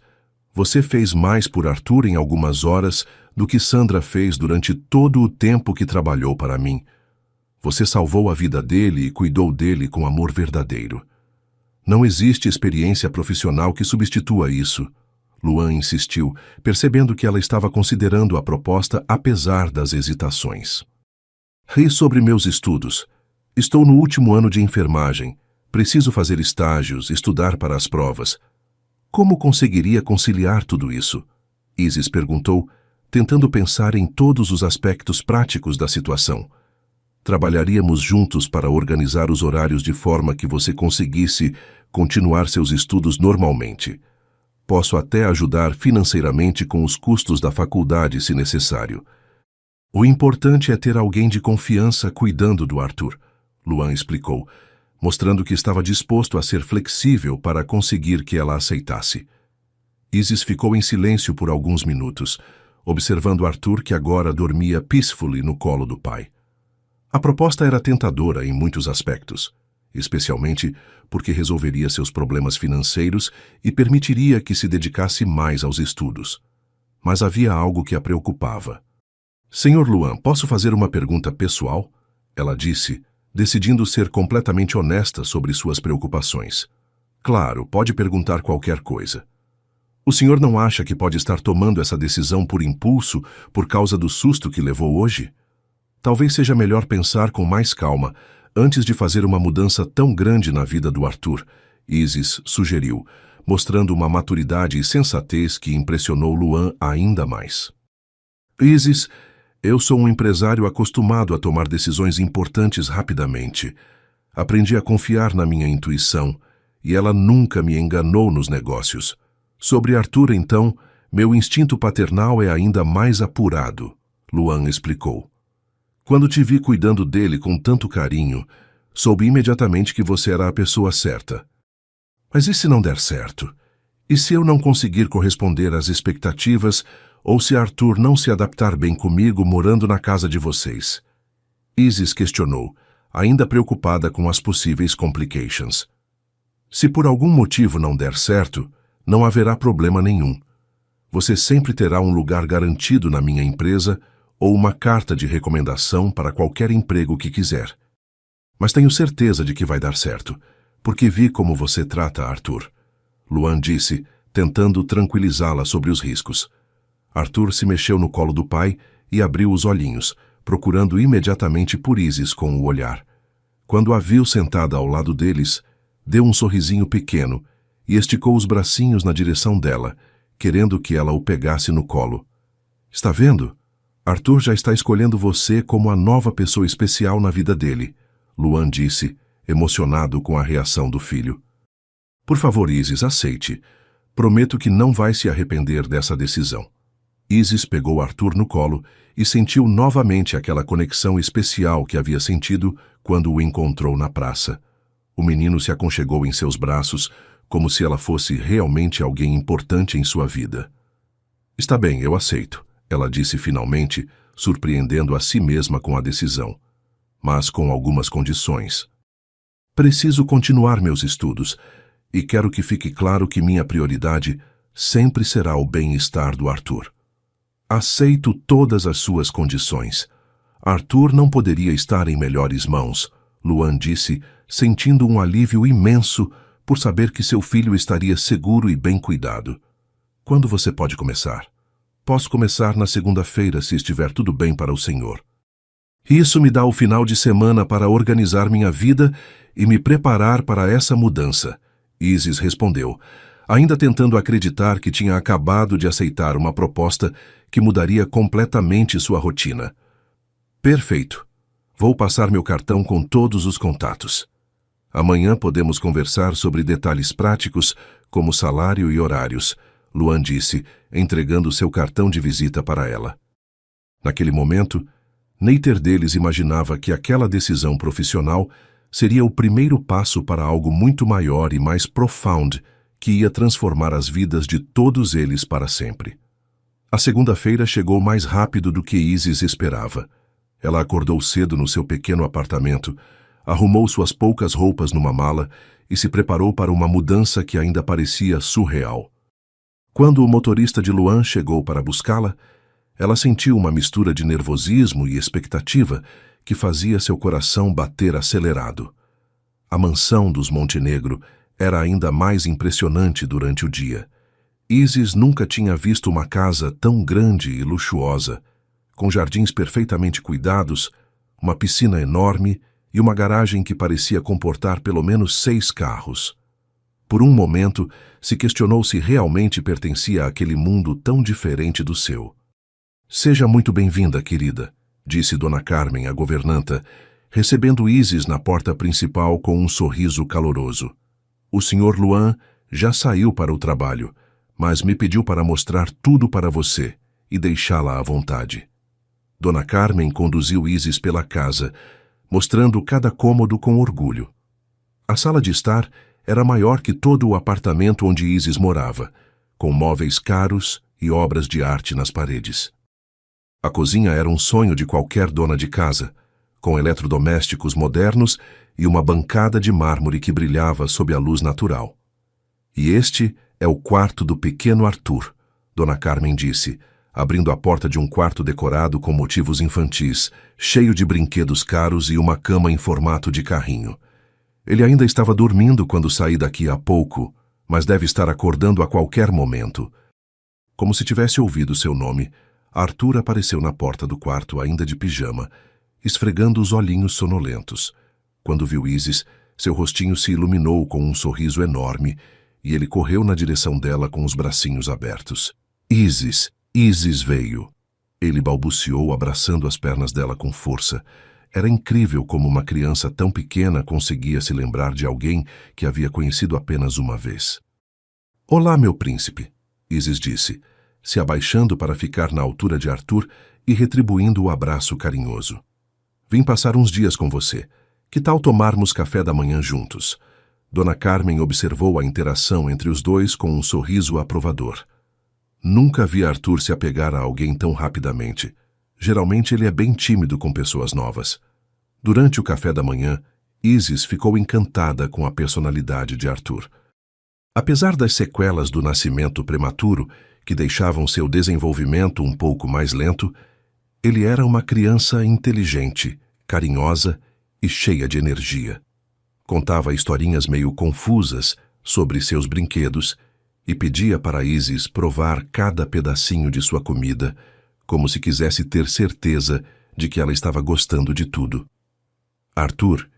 você fez mais por Arthur em algumas horas do que Sandra fez durante todo o tempo que trabalhou para mim. Você salvou a vida dele e cuidou dele com amor verdadeiro. Não existe experiência profissional que substitua isso, Luan insistiu, percebendo que ela estava considerando a proposta apesar das hesitações. Ri sobre meus estudos. Estou no último ano de enfermagem. Preciso fazer estágios, estudar para as provas. Como conseguiria conciliar tudo isso? Isis perguntou, tentando pensar em todos os aspectos práticos da situação. Trabalharíamos juntos para organizar os horários de forma que você conseguisse continuar seus estudos normalmente. Posso até ajudar financeiramente com os custos da faculdade, se necessário. O importante é ter alguém de confiança cuidando do Arthur, Luan explicou, mostrando que estava disposto a ser flexível para conseguir que ela aceitasse. Isis ficou em silêncio por alguns minutos, observando Arthur que agora dormia peacefully no colo do pai. A proposta era tentadora em muitos aspectos. especialmente porque resolveria seus problemas financeiros e permitiria que se dedicasse mais aos estudos. Mas havia algo que a preocupava. Senhor Luan, posso fazer uma pergunta pessoal? Ela disse, decidindo ser completamente honesta sobre suas preocupações. Claro, pode perguntar qualquer coisa. O senhor não acha que pode estar tomando essa decisão por impulso por causa do susto que levou hoje? Talvez seja melhor pensar com mais calma antes de fazer uma mudança tão grande na vida do Arthur, Isis sugeriu, mostrando uma maturidade e sensatez que impressionou Luan ainda mais. Isis, eu sou um empresário acostumado a tomar decisões importantes rapidamente. Aprendi a confiar na minha intuição, e ela nunca me enganou nos negócios. Sobre Arthur, então, meu instinto paternal é ainda mais apurado, Luan explicou. Quando te vi cuidando dele com tanto carinho, soube imediatamente que você era a pessoa certa. Mas e se não der certo? E se eu não conseguir corresponder às expectativas, ou se Arthur não se adaptar bem comigo morando na casa de vocês? Isis questionou, ainda preocupada com as possíveis complications. Se por algum motivo não der certo, não haverá problema nenhum. Você sempre terá um lugar garantido na minha empresa ou uma carta de recomendação para qualquer emprego que quiser. Mas tenho certeza de que vai dar certo, porque vi como você trata Arthur. Luan disse, tentando tranquilizá-la sobre os riscos. Arthur se mexeu no colo do pai e abriu os olhinhos, procurando imediatamente por Isis com o olhar. Quando a viu sentada ao lado deles, deu um sorrisinho pequeno e esticou os bracinhos na direção dela, querendo que ela o pegasse no colo. Está vendo? Arthur já está escolhendo você como a nova pessoa especial na vida dele, Luan disse, emocionado com a reação do filho. Por favor, Isis, aceite. Prometo que não vai se arrepender dessa decisão. Isis pegou Arthur no colo e sentiu novamente aquela conexão especial que havia sentido quando o encontrou na praça. O menino se aconchegou em seus braços, como se ela fosse realmente alguém importante em sua vida. Está bem, eu aceito, ela disse finalmente, surpreendendo a si mesma com a decisão, mas com algumas condições. Preciso continuar meus estudos e quero que fique claro que minha prioridade sempre será o bem-estar do Arthur. Aceito todas as suas condições. Arthur não poderia estar em melhores mãos, Luan disse, sentindo um alívio imenso por saber que seu filho estaria seguro e bem cuidado. Quando você pode começar? Posso começar na segunda-feira, se estiver tudo bem para o senhor. Isso me dá o final de semana para organizar minha vida e me preparar para essa mudança, Isis respondeu, ainda tentando acreditar que tinha acabado de aceitar uma proposta que mudaria completamente sua rotina. Perfeito. Vou passar meu cartão com todos os contatos. Amanhã podemos conversar sobre detalhes práticos, como salário e horários, Luan disse, entregando seu cartão de visita para ela. Naquele momento, neither deles imaginava que aquela decisão profissional seria o primeiro passo para algo muito maior e mais profundo que ia transformar as vidas de todos eles para sempre. A segunda-feira chegou mais rápido do que Isis esperava. Ela acordou cedo no seu pequeno apartamento, arrumou suas poucas roupas numa mala e se preparou para uma mudança que ainda parecia surreal. Quando o motorista de Luan chegou para buscá-la, ela sentiu uma mistura de nervosismo e expectativa que fazia seu coração bater acelerado. A mansão dos Montenegro era ainda mais impressionante durante o dia. Isis nunca tinha visto uma casa tão grande e luxuosa, com jardins perfeitamente cuidados, uma piscina enorme e uma garagem que parecia comportar pelo menos 6 carros. Por um momento, se questionou se realmente pertencia àquele mundo tão diferente do seu. Seja muito bem-vinda, querida, disse Dona Carmen, a governanta, recebendo Isis na porta principal com um sorriso caloroso. O Sr. Luan já saiu para o trabalho, mas me pediu para mostrar tudo para você e deixá-la à vontade. Dona Carmen conduziu Isis pela casa, mostrando cada cômodo com orgulho. A sala de estar era maior que todo o apartamento onde Isis morava, com móveis caros e obras de arte nas paredes. A cozinha era um sonho de qualquer dona de casa, com eletrodomésticos modernos e uma bancada de mármore que brilhava sob a luz natural. E este é o quarto do pequeno Arthur, Dona Carmen disse, abrindo a porta de um quarto decorado com motivos infantis, cheio de brinquedos caros e uma cama em formato de carrinho. Ele ainda estava dormindo quando saí daqui há pouco, mas deve estar acordando a qualquer momento. Como se tivesse ouvido seu nome, Arthur apareceu na porta do quarto ainda de pijama, esfregando os olhinhos sonolentos. Quando viu Isis, seu rostinho se iluminou com um sorriso enorme e ele correu na direção dela com os bracinhos abertos. Isis, Isis veio. Ele balbuciou, abraçando as pernas dela com força. Era incrível como uma criança tão pequena conseguia se lembrar de alguém que havia conhecido apenas uma vez. Olá, meu príncipe, Isis disse, se abaixando para ficar na altura de Arthur e retribuindo o abraço carinhoso. Vim passar uns dias com você. Que tal tomarmos café da manhã juntos? Dona Carmen observou a interação entre os dois com um sorriso aprovador. Nunca vi Arthur se apegar a alguém tão rapidamente. Geralmente ele é bem tímido com pessoas novas. Durante o café da manhã, Isis ficou encantada com a personalidade de Arthur. Apesar das sequelas do nascimento prematuro, que deixavam seu desenvolvimento um pouco mais lento, ele era uma criança inteligente, carinhosa e cheia de energia. Contava historinhas meio confusas sobre seus brinquedos e pedia para Isis provar cada pedacinho de sua comida, como se quisesse ter certeza de que ela estava gostando de tudo. Arthur,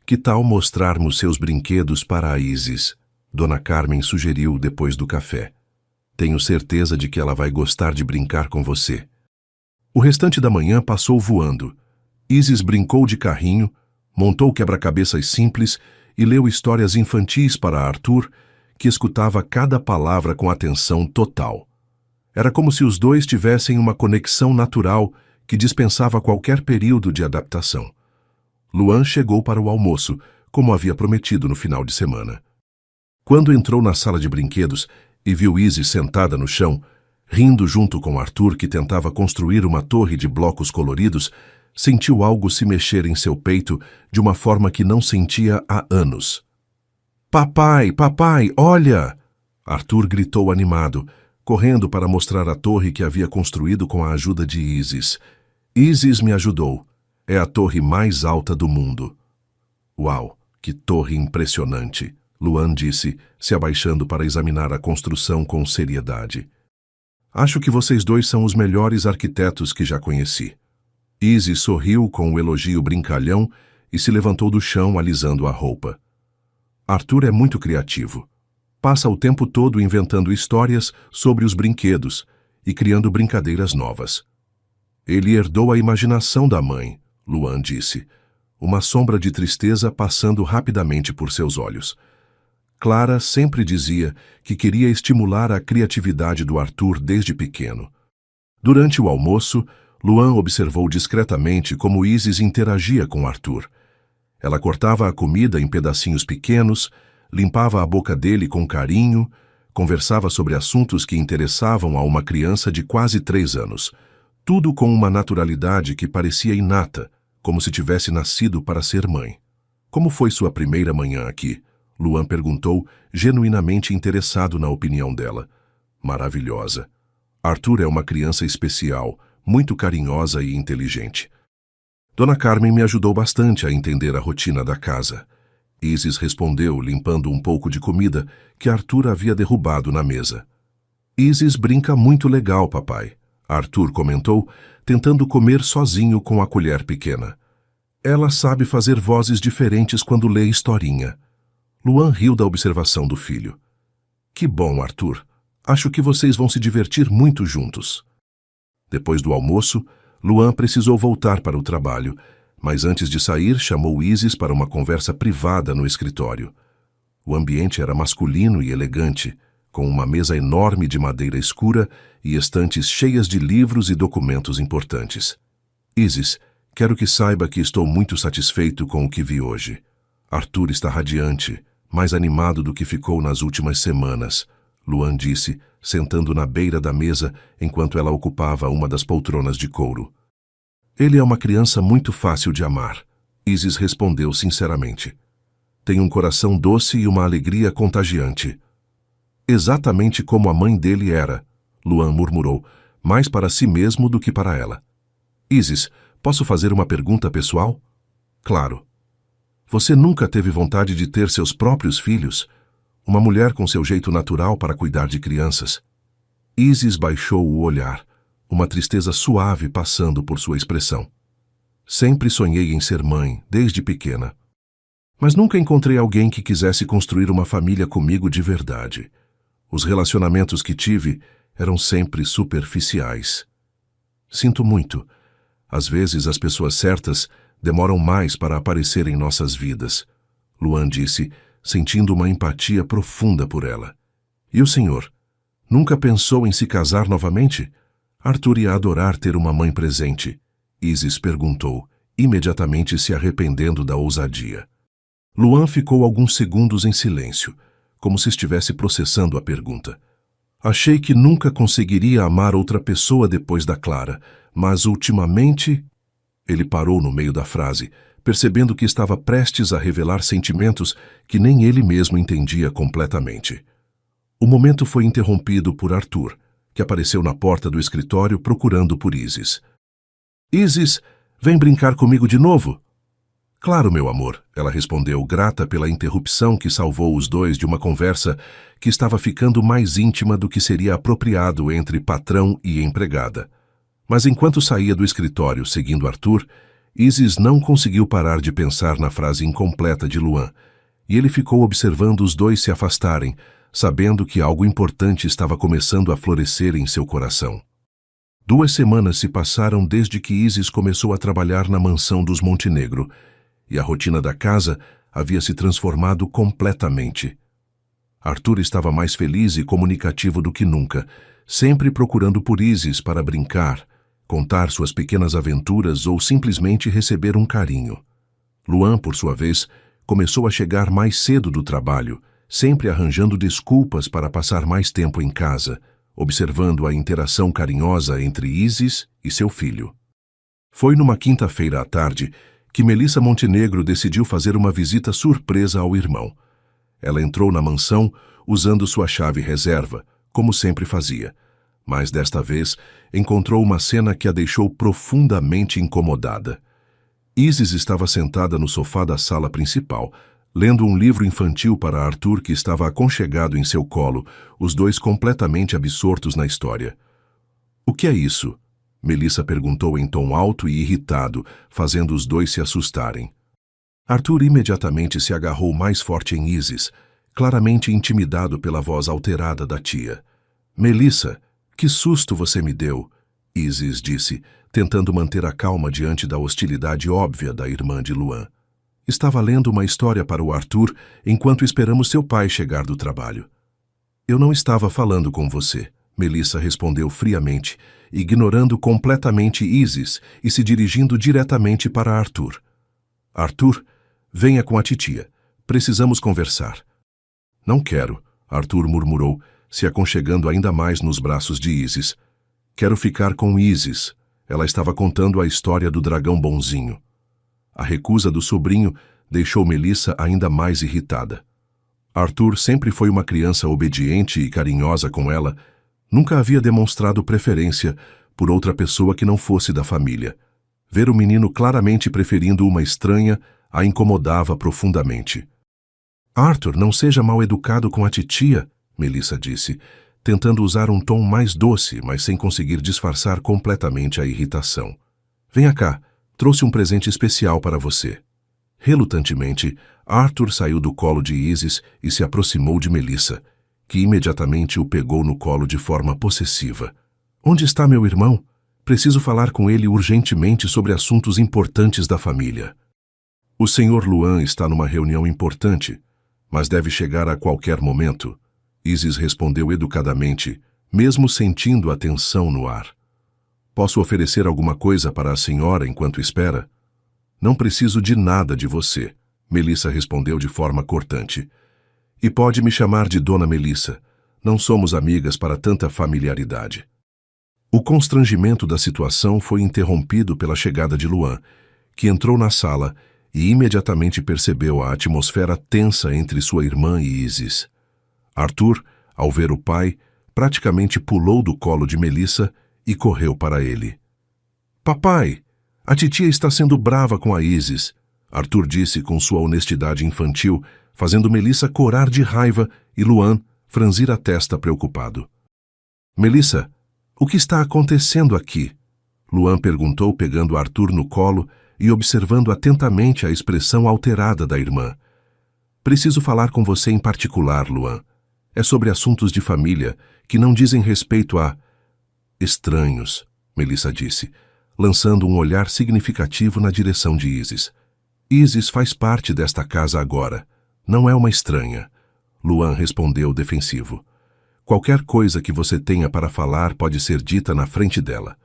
que tal mostrarmos seus brinquedos para a Isis? Dona Carmen sugeriu depois do café. Tenho certeza de que ela vai gostar de brincar com você. O restante da manhã passou voando. Isis brincou de carrinho, montou quebra-cabeças simples e leu histórias infantis para Arthur, que escutava cada palavra com atenção total. Era como se os dois tivessem uma conexão natural que dispensava qualquer período de adaptação. Luan chegou para o almoço, como havia prometido no final de semana. Quando entrou na sala de brinquedos e viu Isis sentada no chão, rindo junto com Arthur, que tentava construir uma torre de blocos coloridos, sentiu algo se mexer em seu peito de uma forma que não sentia há anos. Papai, papai, olha! Arthur gritou animado, correndo para mostrar a torre que havia construído com a ajuda de Isis. Isis me ajudou. É a torre mais alta do mundo. Uau, que torre impressionante! Luan disse, se abaixando para examinar a construção com seriedade. Acho que vocês dois são os melhores arquitetos que já conheci. Isis sorriu com um elogio brincalhão e se levantou do chão, alisando a roupa. Arthur é muito criativo. Passa o tempo todo inventando histórias sobre os brinquedos e criando brincadeiras novas. Ele herdou a imaginação da mãe, Luan disse, uma sombra de tristeza passando rapidamente por seus olhos. Clara sempre dizia que queria estimular a criatividade do Arthur desde pequeno. Durante o almoço, Luan observou discretamente como Isis interagia com Arthur. Ela cortava a comida em pedacinhos pequenos, limpava a boca dele com carinho, conversava sobre assuntos que interessavam a uma criança de quase 3 anos, tudo com uma naturalidade que parecia inata, como se tivesse nascido para ser mãe. Como foi sua primeira manhã aqui? Luan perguntou, genuinamente interessado na opinião dela. Maravilhosa. Arthur é uma criança especial, muito carinhosa e inteligente. Dona Carmen me ajudou bastante a entender a rotina da casa. Isis respondeu, limpando um pouco de comida que Arthur havia derrubado na mesa. Isis brinca muito legal, papai, Arthur comentou, tentando comer sozinho com a colher pequena. Ela sabe fazer vozes diferentes quando lê historinha. Luan riu da observação do filho. Que bom, Arthur. Acho que vocês vão se divertir muito juntos. Depois do almoço, Luan precisou voltar para o trabalho, mas antes de sair chamou Isis para uma conversa privada no escritório. O ambiente era masculino e elegante, com uma mesa enorme de madeira escura e estantes cheias de livros e documentos importantes. Isis, quero que saiba que estou muito satisfeito com o que vi hoje. Arthur está radiante, mais animado do que ficou nas últimas semanas, Luan disse, sentando na beira da mesa enquanto ela ocupava uma das poltronas de couro. Ele é uma criança muito fácil de amar, Isis respondeu sinceramente. Tem um coração doce e uma alegria contagiante. Exatamente como a mãe dele era, Luan murmurou, mais para si mesmo do que para ela. Isis, posso fazer uma pergunta pessoal? Claro. Você nunca teve vontade de ter seus próprios filhos? Uma mulher com seu jeito natural para cuidar de crianças? Isis baixou o olhar, uma tristeza suave passando por sua expressão. Sempre sonhei em ser mãe, desde pequena. Mas nunca encontrei alguém que quisesse construir uma família comigo de verdade. Os relacionamentos que tive eram sempre superficiais. Sinto muito. Às vezes as pessoas certas demoram mais para aparecer em nossas vidas, Luan disse, sentindo uma empatia profunda por ela. E o senhor? Nunca pensou em se casar novamente? Arthur ia adorar ter uma mãe presente, Isis perguntou, imediatamente se arrependendo da ousadia. Luan ficou alguns segundos em silêncio, como se estivesse processando a pergunta. Achei que nunca conseguiria amar outra pessoa depois da Clara, mas ultimamente... Ele parou no meio da frase, percebendo que estava prestes a revelar sentimentos que nem ele mesmo entendia completamente. O momento foi interrompido por Arthur, que apareceu na porta do escritório procurando por Isis. Isis, vem brincar comigo de novo? Claro, meu amor, ela respondeu, grata pela interrupção que salvou os dois de uma conversa que estava ficando mais íntima do que seria apropriado entre patrão e empregada. Mas enquanto saía do escritório seguindo Arthur, Isis não conseguiu parar de pensar na frase incompleta de Luan, e ele ficou observando os dois se afastarem, sabendo que algo importante estava começando a florescer em seu coração. 2 semanas se passaram desde que Isis começou a trabalhar na mansão dos Montenegro, e a rotina da casa havia se transformado completamente. Arthur estava mais feliz e comunicativo do que nunca, sempre procurando por Isis para brincar, contar suas pequenas aventuras ou simplesmente receber um carinho. Luan, por sua vez, começou a chegar mais cedo do trabalho, sempre arranjando desculpas para passar mais tempo em casa, observando a interação carinhosa entre Isis e seu filho. Foi numa quinta-feira à tarde que Melissa Montenegro decidiu fazer uma visita surpresa ao irmão. Ela entrou na mansão usando sua chave reserva, como sempre fazia, mas desta vez encontrou uma cena que a deixou profundamente incomodada. Isis estava sentada no sofá da sala principal, lendo um livro infantil para Arthur que estava aconchegado em seu colo, os dois completamente absortos na história. O que é isso? Melissa perguntou em tom alto e irritado, fazendo os dois se assustarem. Arthur imediatamente se agarrou mais forte em Isis, claramente intimidado pela voz alterada da tia. Melissa, que susto você me deu, Isis disse, tentando manter a calma diante da hostilidade óbvia da irmã de Luan. Estava lendo uma história para o Arthur enquanto esperamos seu pai chegar do trabalho. Eu não estava falando com você, Melissa respondeu friamente, ignorando completamente Isis e se dirigindo diretamente para Arthur. Arthur, venha com a titia. Precisamos conversar. Não quero, Arthur murmurou, se aconchegando ainda mais nos braços de Isis. Quero ficar com Isis. Ela estava contando a história do dragão bonzinho. A recusa do sobrinho deixou Melissa ainda mais irritada. Arthur sempre foi uma criança obediente e carinhosa com ela, nunca havia demonstrado preferência por outra pessoa que não fosse da família. Ver o menino claramente preferindo uma estranha a incomodava profundamente. Arthur, não seja mal educado com a titia, Melissa disse, tentando usar um tom mais doce, mas sem conseguir disfarçar completamente a irritação. Venha cá, trouxe um presente especial para você. Relutantemente, Arthur saiu do colo de Isis e se aproximou de Melissa, que imediatamente o pegou no colo de forma possessiva. Onde está meu irmão? Preciso falar com ele urgentemente sobre assuntos importantes da família. O senhor Luan está numa reunião importante, mas deve chegar a qualquer momento. Isis respondeu educadamente, mesmo sentindo a tensão no ar. Posso oferecer alguma coisa para a senhora enquanto espera? Não preciso de nada de você, Melissa respondeu de forma cortante. E pode me chamar de Dona Melissa. Não somos amigas para tanta familiaridade. O constrangimento da situação foi interrompido pela chegada de Luan, que entrou na sala e imediatamente percebeu a atmosfera tensa entre sua irmã e Isis. Arthur, ao ver o pai, praticamente pulou do colo de Melissa e correu para ele. "Papai, a titia está sendo brava com a Isis", Arthur disse com sua honestidade infantil, fazendo Melissa corar de raiva e Luan franzir a testa preocupado. "Melissa, o que está acontecendo aqui?" Luan perguntou, pegando Arthur no colo e observando atentamente a expressão alterada da irmã. "Preciso falar com você em particular, Luan. É sobre assuntos de família que não dizem respeito a estranhos", Melissa disse, lançando um olhar significativo na direção de Isis. "Isis faz parte desta casa agora. Não é uma estranha", Luan respondeu defensivo. "Qualquer coisa que você tenha para falar pode ser dita na frente dela."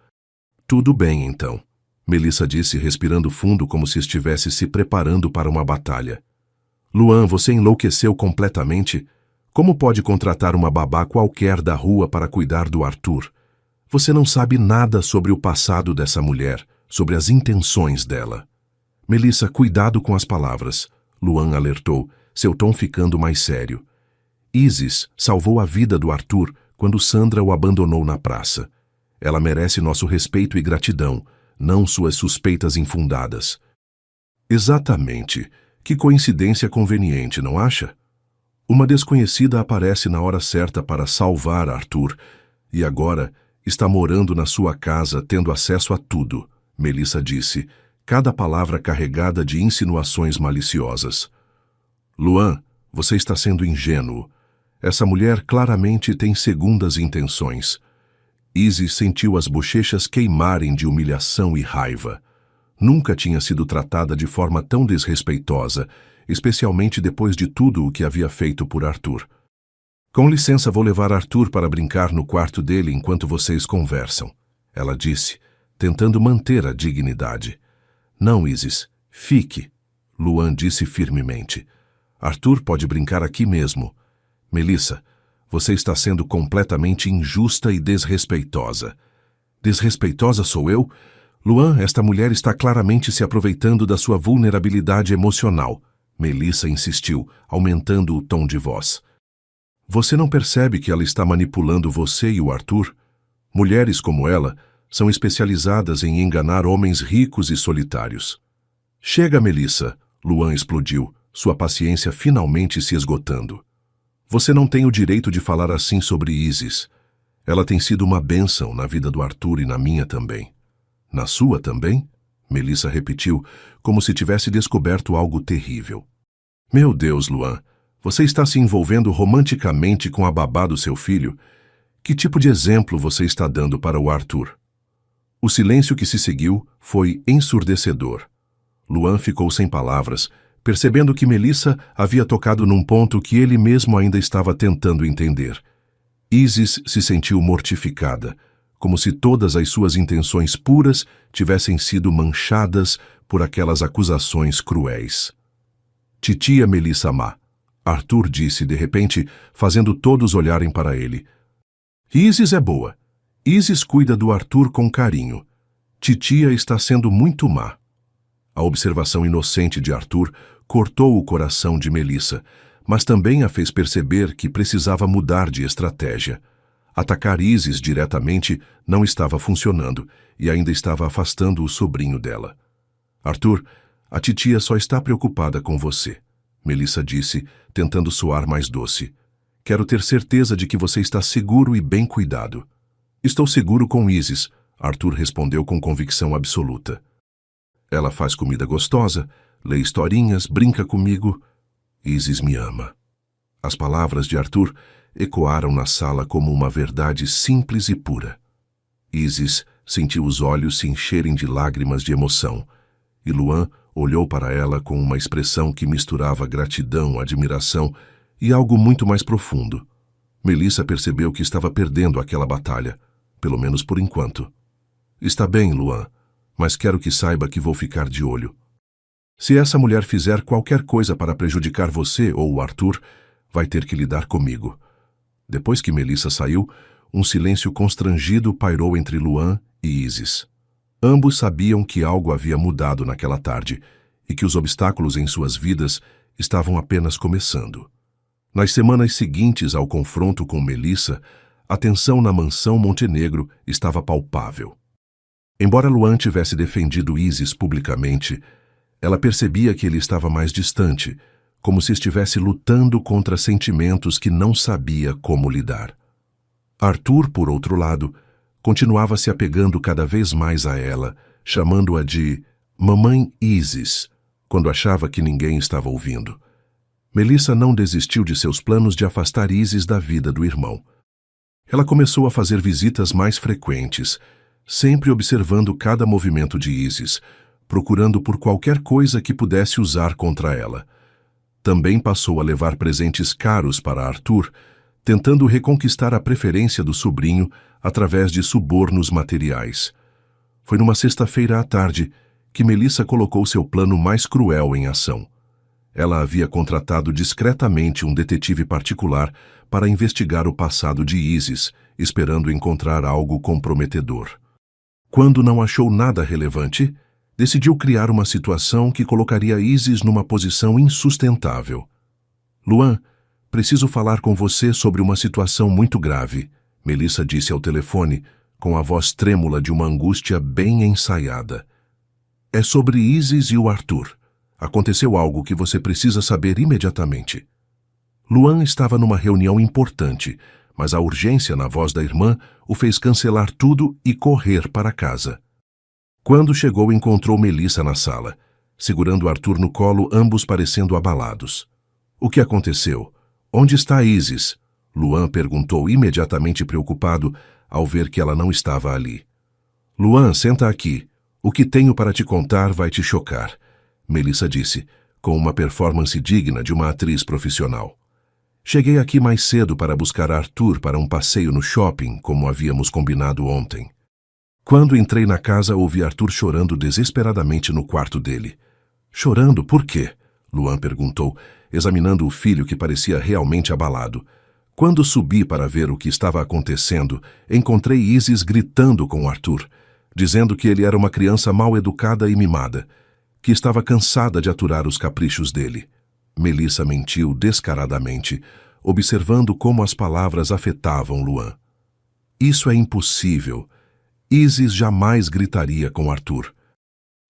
"Tudo bem, então", Melissa disse, respirando fundo como se estivesse se preparando para uma batalha. "Luan, você enlouqueceu completamente? Como pode contratar uma babá qualquer da rua para cuidar do Arthur? Você não sabe nada sobre o passado dessa mulher, sobre as intenções dela." "Melissa, cuidado com as palavras", Luan alertou, seu tom ficando mais sério. "Isis salvou a vida do Arthur quando Sandra o abandonou na praça. Ela merece nosso respeito e gratidão, não suas suspeitas infundadas." "Exatamente. Que coincidência conveniente, não acha? Uma desconhecida aparece na hora certa para salvar Arthur, e agora está morando na sua casa, tendo acesso a tudo", Melissa disse, cada palavra carregada de insinuações maliciosas. "Luan, você está sendo ingênuo. Essa mulher claramente tem segundas intenções." Isis sentiu as bochechas queimarem de humilhação e raiva. Nunca tinha sido tratada de forma tão desrespeitosa, especialmente depois de tudo o que havia feito por Arthur. "Com licença, vou levar Arthur para brincar no quarto dele enquanto vocês conversam", ela disse, tentando manter a dignidade. "Não, Isis, fique", Luan disse firmemente. "Arthur pode brincar aqui mesmo." "Melissa, você está sendo completamente injusta e desrespeitosa." "Desrespeitosa sou eu? Luan, esta mulher está claramente se aproveitando da sua vulnerabilidade emocional", Melissa insistiu, aumentando o tom de voz. "Você não percebe que ela está manipulando você e o Arthur? Mulheres como ela são especializadas em enganar homens ricos e solitários." "Chega, Melissa", Luan explodiu, sua paciência finalmente se esgotando. "Você não tem o direito de falar assim sobre Isis. Ela tem sido uma bênção na vida do Arthur e na minha também." "Na sua também?", Melissa repetiu, como se tivesse descoberto algo terrível. "Meu Deus, Luan, você está se envolvendo romanticamente com a babá do seu filho? Que tipo de exemplo você está dando para o Arthur?" O silêncio que se seguiu foi ensurdecedor. Luan ficou sem palavras, percebendo que Melissa havia tocado num ponto que ele mesmo ainda estava tentando entender. Isis se sentiu mortificada, como se todas as suas intenções puras tivessem sido manchadas por aquelas acusações cruéis. "Titia Melissa má", Arthur disse de repente, fazendo todos olharem para ele. "Isis é boa. Isis cuida do Arthur com carinho. Titia está sendo muito má." A observação inocente de Arthur cortou o coração de Melissa, mas também a fez perceber que precisava mudar de estratégia. Atacar Isis diretamente não estava funcionando e ainda estava afastando o sobrinho dela. "Arthur, a titia só está preocupada com você", Melissa disse, tentando soar mais doce. "Quero ter certeza de que você está seguro e bem cuidado." "Estou seguro com Isis", Arthur respondeu com convicção absoluta. "Ela faz comida gostosa, lê historinhas, brinca comigo. Isis me ama." As palavras de Arthur ecoaram na sala como uma verdade simples e pura. Isis sentiu os olhos se encherem de lágrimas de emoção, e Luan olhou para ela com uma expressão que misturava gratidão, admiração e algo muito mais profundo. Melissa percebeu que estava perdendo aquela batalha, pelo menos por enquanto. "Está bem, Luan, mas quero que saiba que vou ficar de olho. Se essa mulher fizer qualquer coisa para prejudicar você ou o Arthur, vai ter que lidar comigo." Depois que Melissa saiu, um silêncio constrangido pairou entre Luan e Isis. Ambos sabiam que algo havia mudado naquela tarde e que os obstáculos em suas vidas estavam apenas começando. Nas semanas seguintes ao confronto com Melissa, a tensão na mansão Montenegro estava palpável. Embora Luan tivesse defendido Isis publicamente, ela percebia que ele estava mais distante, como se estivesse lutando contra sentimentos que não sabia como lidar. Arthur, por outro lado, continuava se apegando cada vez mais a ela, chamando-a de Mamãe Isis, quando achava que ninguém estava ouvindo. Melissa não desistiu de seus planos de afastar Isis da vida do irmão. Ela começou a fazer visitas mais frequentes, sempre observando cada movimento de Isis, procurando por qualquer coisa que pudesse usar contra ela. Também passou a levar presentes caros para Arthur, tentando reconquistar a preferência do sobrinho através de subornos materiais. Foi numa sexta-feira à tarde que Melissa colocou seu plano mais cruel em ação. Ela havia contratado discretamente um detetive particular para investigar o passado de Isis, esperando encontrar algo comprometedor. Quando não achou nada relevante, decidiu criar uma situação que colocaria Isis numa posição insustentável. Luan, preciso falar com você sobre uma situação muito grave, Melissa disse ao telefone, com a voz trêmula de uma angústia bem ensaiada. É sobre Isis e o Arthur. Aconteceu algo que você precisa saber imediatamente. Luan estava numa reunião importante, mas a urgência na voz da irmã o fez cancelar tudo e correr para casa. Quando chegou, encontrou Melissa na sala, segurando Arthur no colo, ambos parecendo abalados. O que aconteceu? Onde está Isis? Luan perguntou imediatamente preocupado ao ver que ela não estava ali. Luan, senta aqui. O que tenho para te contar vai te chocar, Melissa disse, com uma performance digna de uma atriz profissional. Cheguei aqui mais cedo para buscar Arthur para um passeio no shopping, como havíamos combinado ontem. Quando entrei na casa, ouvi Arthur chorando desesperadamente no quarto dele. Chorando por quê? Luan perguntou, examinando o filho que parecia realmente abalado. Quando subi para ver o que estava acontecendo, encontrei Isis gritando com Arthur, dizendo que ele era uma criança mal educada e mimada, que estava cansada de aturar os caprichos dele. Melissa mentiu descaradamente, observando como as palavras afetavam Luan. Isso é impossível. Isis jamais gritaria com Arthur.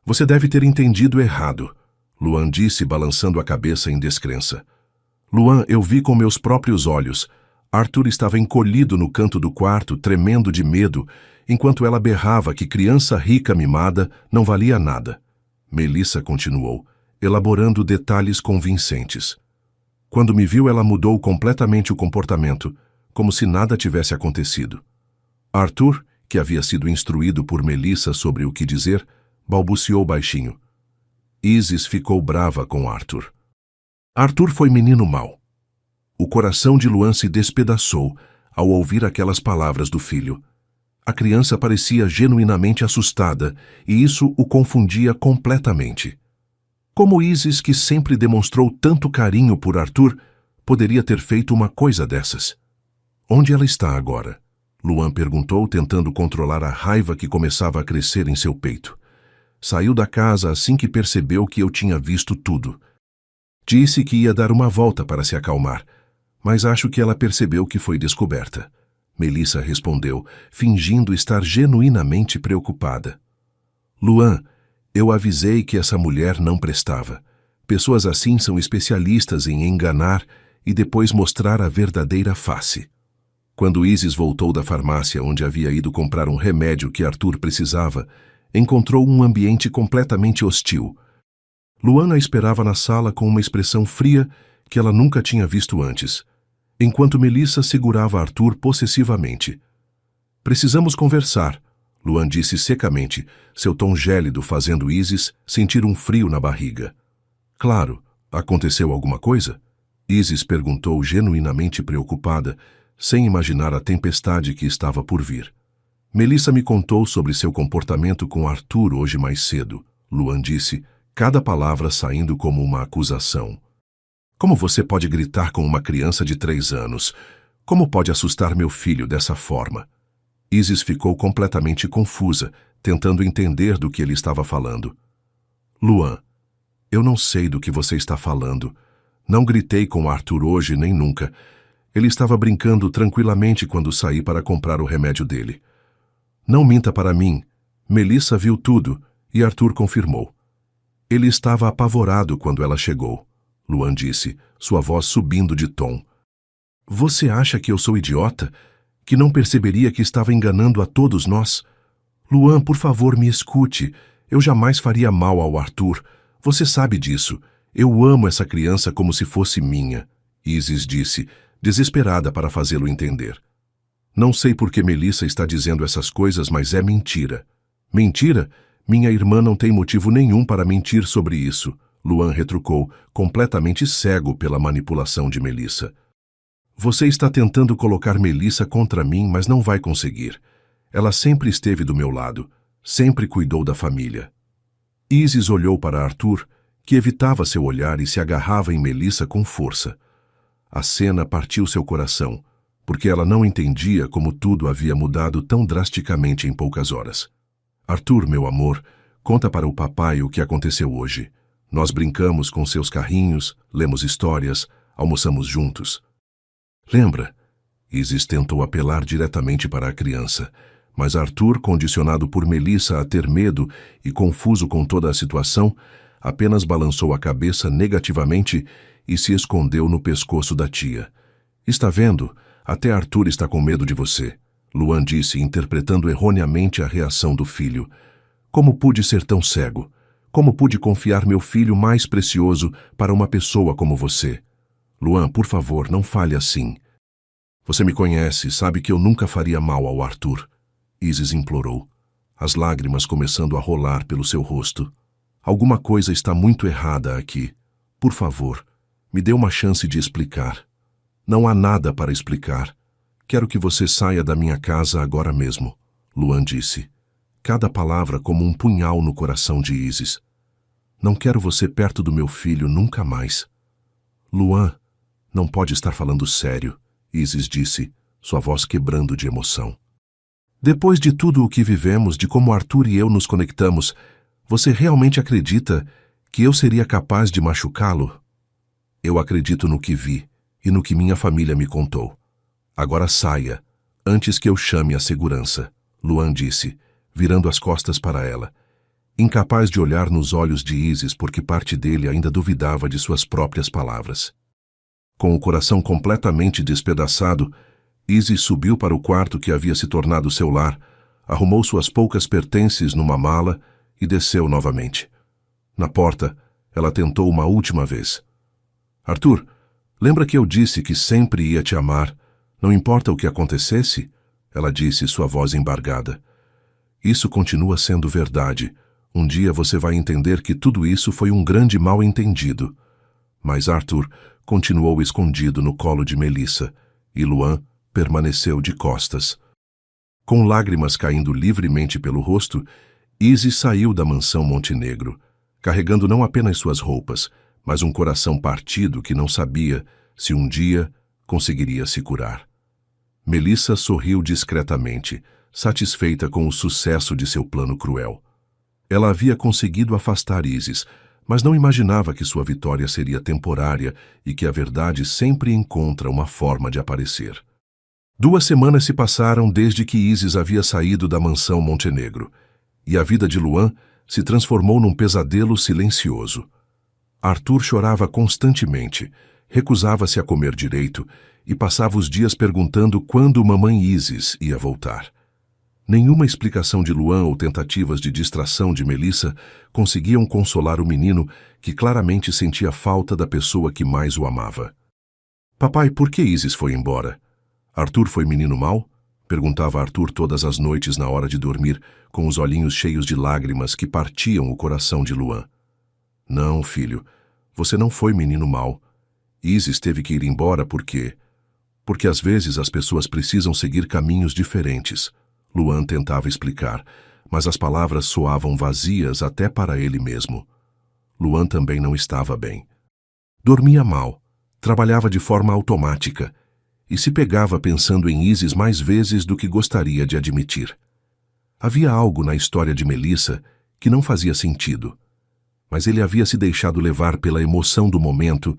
Você deve ter entendido errado, Luan disse, balançando a cabeça em descrença. Luan, eu vi com meus próprios olhos. Arthur estava encolhido no canto do quarto, tremendo de medo, enquanto ela berrava que criança rica mimada não valia nada. Melissa continuou, elaborando detalhes convincentes. Quando me viu, ela mudou completamente o comportamento, como se nada tivesse acontecido. Arthur, que havia sido instruído por Melissa sobre o que dizer, balbuciou baixinho. Isis ficou brava com Arthur. Arthur foi menino mau. O coração de Luan se despedaçou ao ouvir aquelas palavras do filho. A criança parecia genuinamente assustada e isso o confundia completamente. Como Isis, que sempre demonstrou tanto carinho por Arthur, poderia ter feito uma coisa dessas? Onde ela está agora? Luan perguntou, tentando controlar a raiva que começava a crescer em seu peito. Saiu da casa assim que percebeu que eu tinha visto tudo. Disse que ia dar uma volta para se acalmar, mas acho que ela percebeu que foi descoberta. Melissa respondeu, fingindo estar genuinamente preocupada. Luan, eu avisei que essa mulher não prestava. Pessoas assim são especialistas em enganar e depois mostrar a verdadeira face. Quando Isis voltou da farmácia onde havia ido comprar um remédio que Arthur precisava, encontrou um ambiente completamente hostil. Luan a esperava na sala com uma expressão fria que ela nunca tinha visto antes, enquanto Melissa segurava Arthur possessivamente. Precisamos conversar, Luan disse secamente, seu tom gélido fazendo Isis sentir um frio na barriga. Claro, aconteceu alguma coisa? Isis perguntou genuinamente preocupada, sem imaginar a tempestade que estava por vir. Melissa me contou sobre seu comportamento com Arthur hoje mais cedo, Luan disse, cada palavra saindo como uma acusação. Como você pode gritar com uma criança de 3 anos? Como pode assustar meu filho dessa forma? Isis ficou completamente confusa, tentando entender do que ele estava falando. Luan, eu não sei do que você está falando. Não gritei com Arthur hoje nem nunca. Ele estava brincando tranquilamente quando saí para comprar o remédio dele. Não minta para mim. Melissa viu tudo e Arthur confirmou. Ele estava apavorado quando ela chegou. Luan disse, sua voz subindo de tom. Você acha que eu sou idiota? Que não perceberia que estava enganando a todos nós? Luan, por favor, me escute. Eu jamais faria mal ao Arthur. Você sabe disso. Eu amo essa criança como se fosse minha, Isis disse, desesperada para fazê-lo entender. Não sei por que Melissa está dizendo essas coisas, mas é mentira. Mentira? Minha irmã não tem motivo nenhum para mentir sobre isso, Luan retrucou, completamente cego pela manipulação de Melissa. Você está tentando colocar Melissa contra mim, mas não vai conseguir. Ela sempre esteve do meu lado, sempre cuidou da família. Isis olhou para Arthur, que evitava seu olhar e se agarrava em Melissa com força. A cena partiu seu coração, porque ela não entendia como tudo havia mudado tão drasticamente em poucas horas. Arthur, meu amor, conta para o papai o que aconteceu hoje. Nós brincamos com seus carrinhos, lemos histórias, almoçamos juntos. Lembra? Isis tentou apelar diretamente para a criança, mas Arthur, condicionado por Melissa a ter medo e confuso com toda a situação, apenas balançou a cabeça negativamente e se escondeu no pescoço da tia. Está vendo? Até Arthur está com medo de você, Luan disse, interpretando erroneamente a reação do filho. Como pude ser tão cego? Como pude confiar meu filho mais precioso para uma pessoa como você? Luan, por favor, não fale assim. Você me conhece, sabe que eu nunca faria mal ao Arthur. Isis implorou, as lágrimas começando a rolar pelo seu rosto. Alguma coisa está muito errada aqui. Por favor, me dê uma chance de explicar. Não há nada para explicar. Quero que você saia da minha casa agora mesmo, Luan disse. Cada palavra como um punhal no coração de Isis. Não quero você perto do meu filho nunca mais. Luan, não pode estar falando sério, Isis disse, sua voz quebrando de emoção. Depois de tudo o que vivemos, de como Arthur e eu nos conectamos, você realmente acredita que eu seria capaz de machucá-lo? Eu acredito no que vi e no que minha família me contou. Agora saia, antes que eu chame a segurança, Luan disse, virando as costas para ela, incapaz de olhar nos olhos de Isis porque parte dele ainda duvidava de suas próprias palavras. Com o coração completamente despedaçado, Isis subiu para o quarto que havia se tornado seu lar, arrumou suas poucas pertences numa mala e desceu novamente. Na porta, ela tentou uma última vez. Arthur, lembra que eu disse que sempre ia te amar, não importa o que acontecesse? Ela disse, sua voz embargada. Isso continua sendo verdade. Um dia você vai entender que tudo isso foi um grande mal-entendido. Mas Arthur continuou escondido no colo de Melissa, e Luan permaneceu de costas. Com lágrimas caindo livremente pelo rosto, Isis saiu da mansão Montenegro, carregando não apenas suas roupas, mas um coração partido que não sabia se um dia conseguiria se curar. Melissa sorriu discretamente, satisfeita com o sucesso de seu plano cruel. Ela havia conseguido afastar Isis, mas não imaginava que sua vitória seria temporária e que a verdade sempre encontra uma forma de aparecer. 2 semanas se passaram desde que Isis havia saído da mansão Montenegro, e a vida de Luan se transformou num pesadelo silencioso. Arthur chorava constantemente, recusava-se a comer direito e passava os dias perguntando quando mamãe Isis ia voltar. Nenhuma explicação de Luan ou tentativas de distração de Melissa conseguiam consolar o menino que claramente sentia falta da pessoa que mais o amava. Papai, por que Isis foi embora? Arthur foi menino mau? Perguntava Arthur todas as noites na hora de dormir, com os olhinhos cheios de lágrimas que partiam o coração de Luan. Não, filho, você não foi menino mau. Isis teve que ir embora porque às vezes as pessoas precisam seguir caminhos diferentes. Luan tentava explicar, mas as palavras soavam vazias até para ele mesmo. Luan também não estava bem. Dormia mal, trabalhava de forma automática. e se pegava pensando em Isis mais vezes do que gostaria de admitir. Havia algo na história de Melissa que não fazia sentido, mas ele havia se deixado levar pela emoção do momento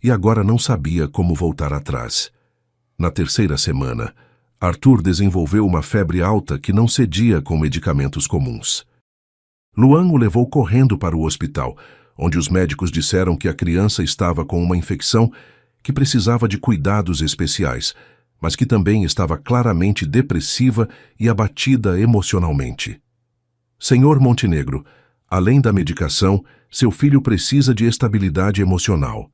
e agora não sabia como voltar atrás. Na terceira semana, Arthur desenvolveu uma febre alta que não cedia com medicamentos comuns. Luan o levou correndo para o hospital, onde os médicos disseram que a criança estava com uma infecção que precisava de cuidados especiais, mas que também estava claramente depressiva e abatida emocionalmente. Senhor Montenegro, além da medicação, seu filho precisa de estabilidade emocional.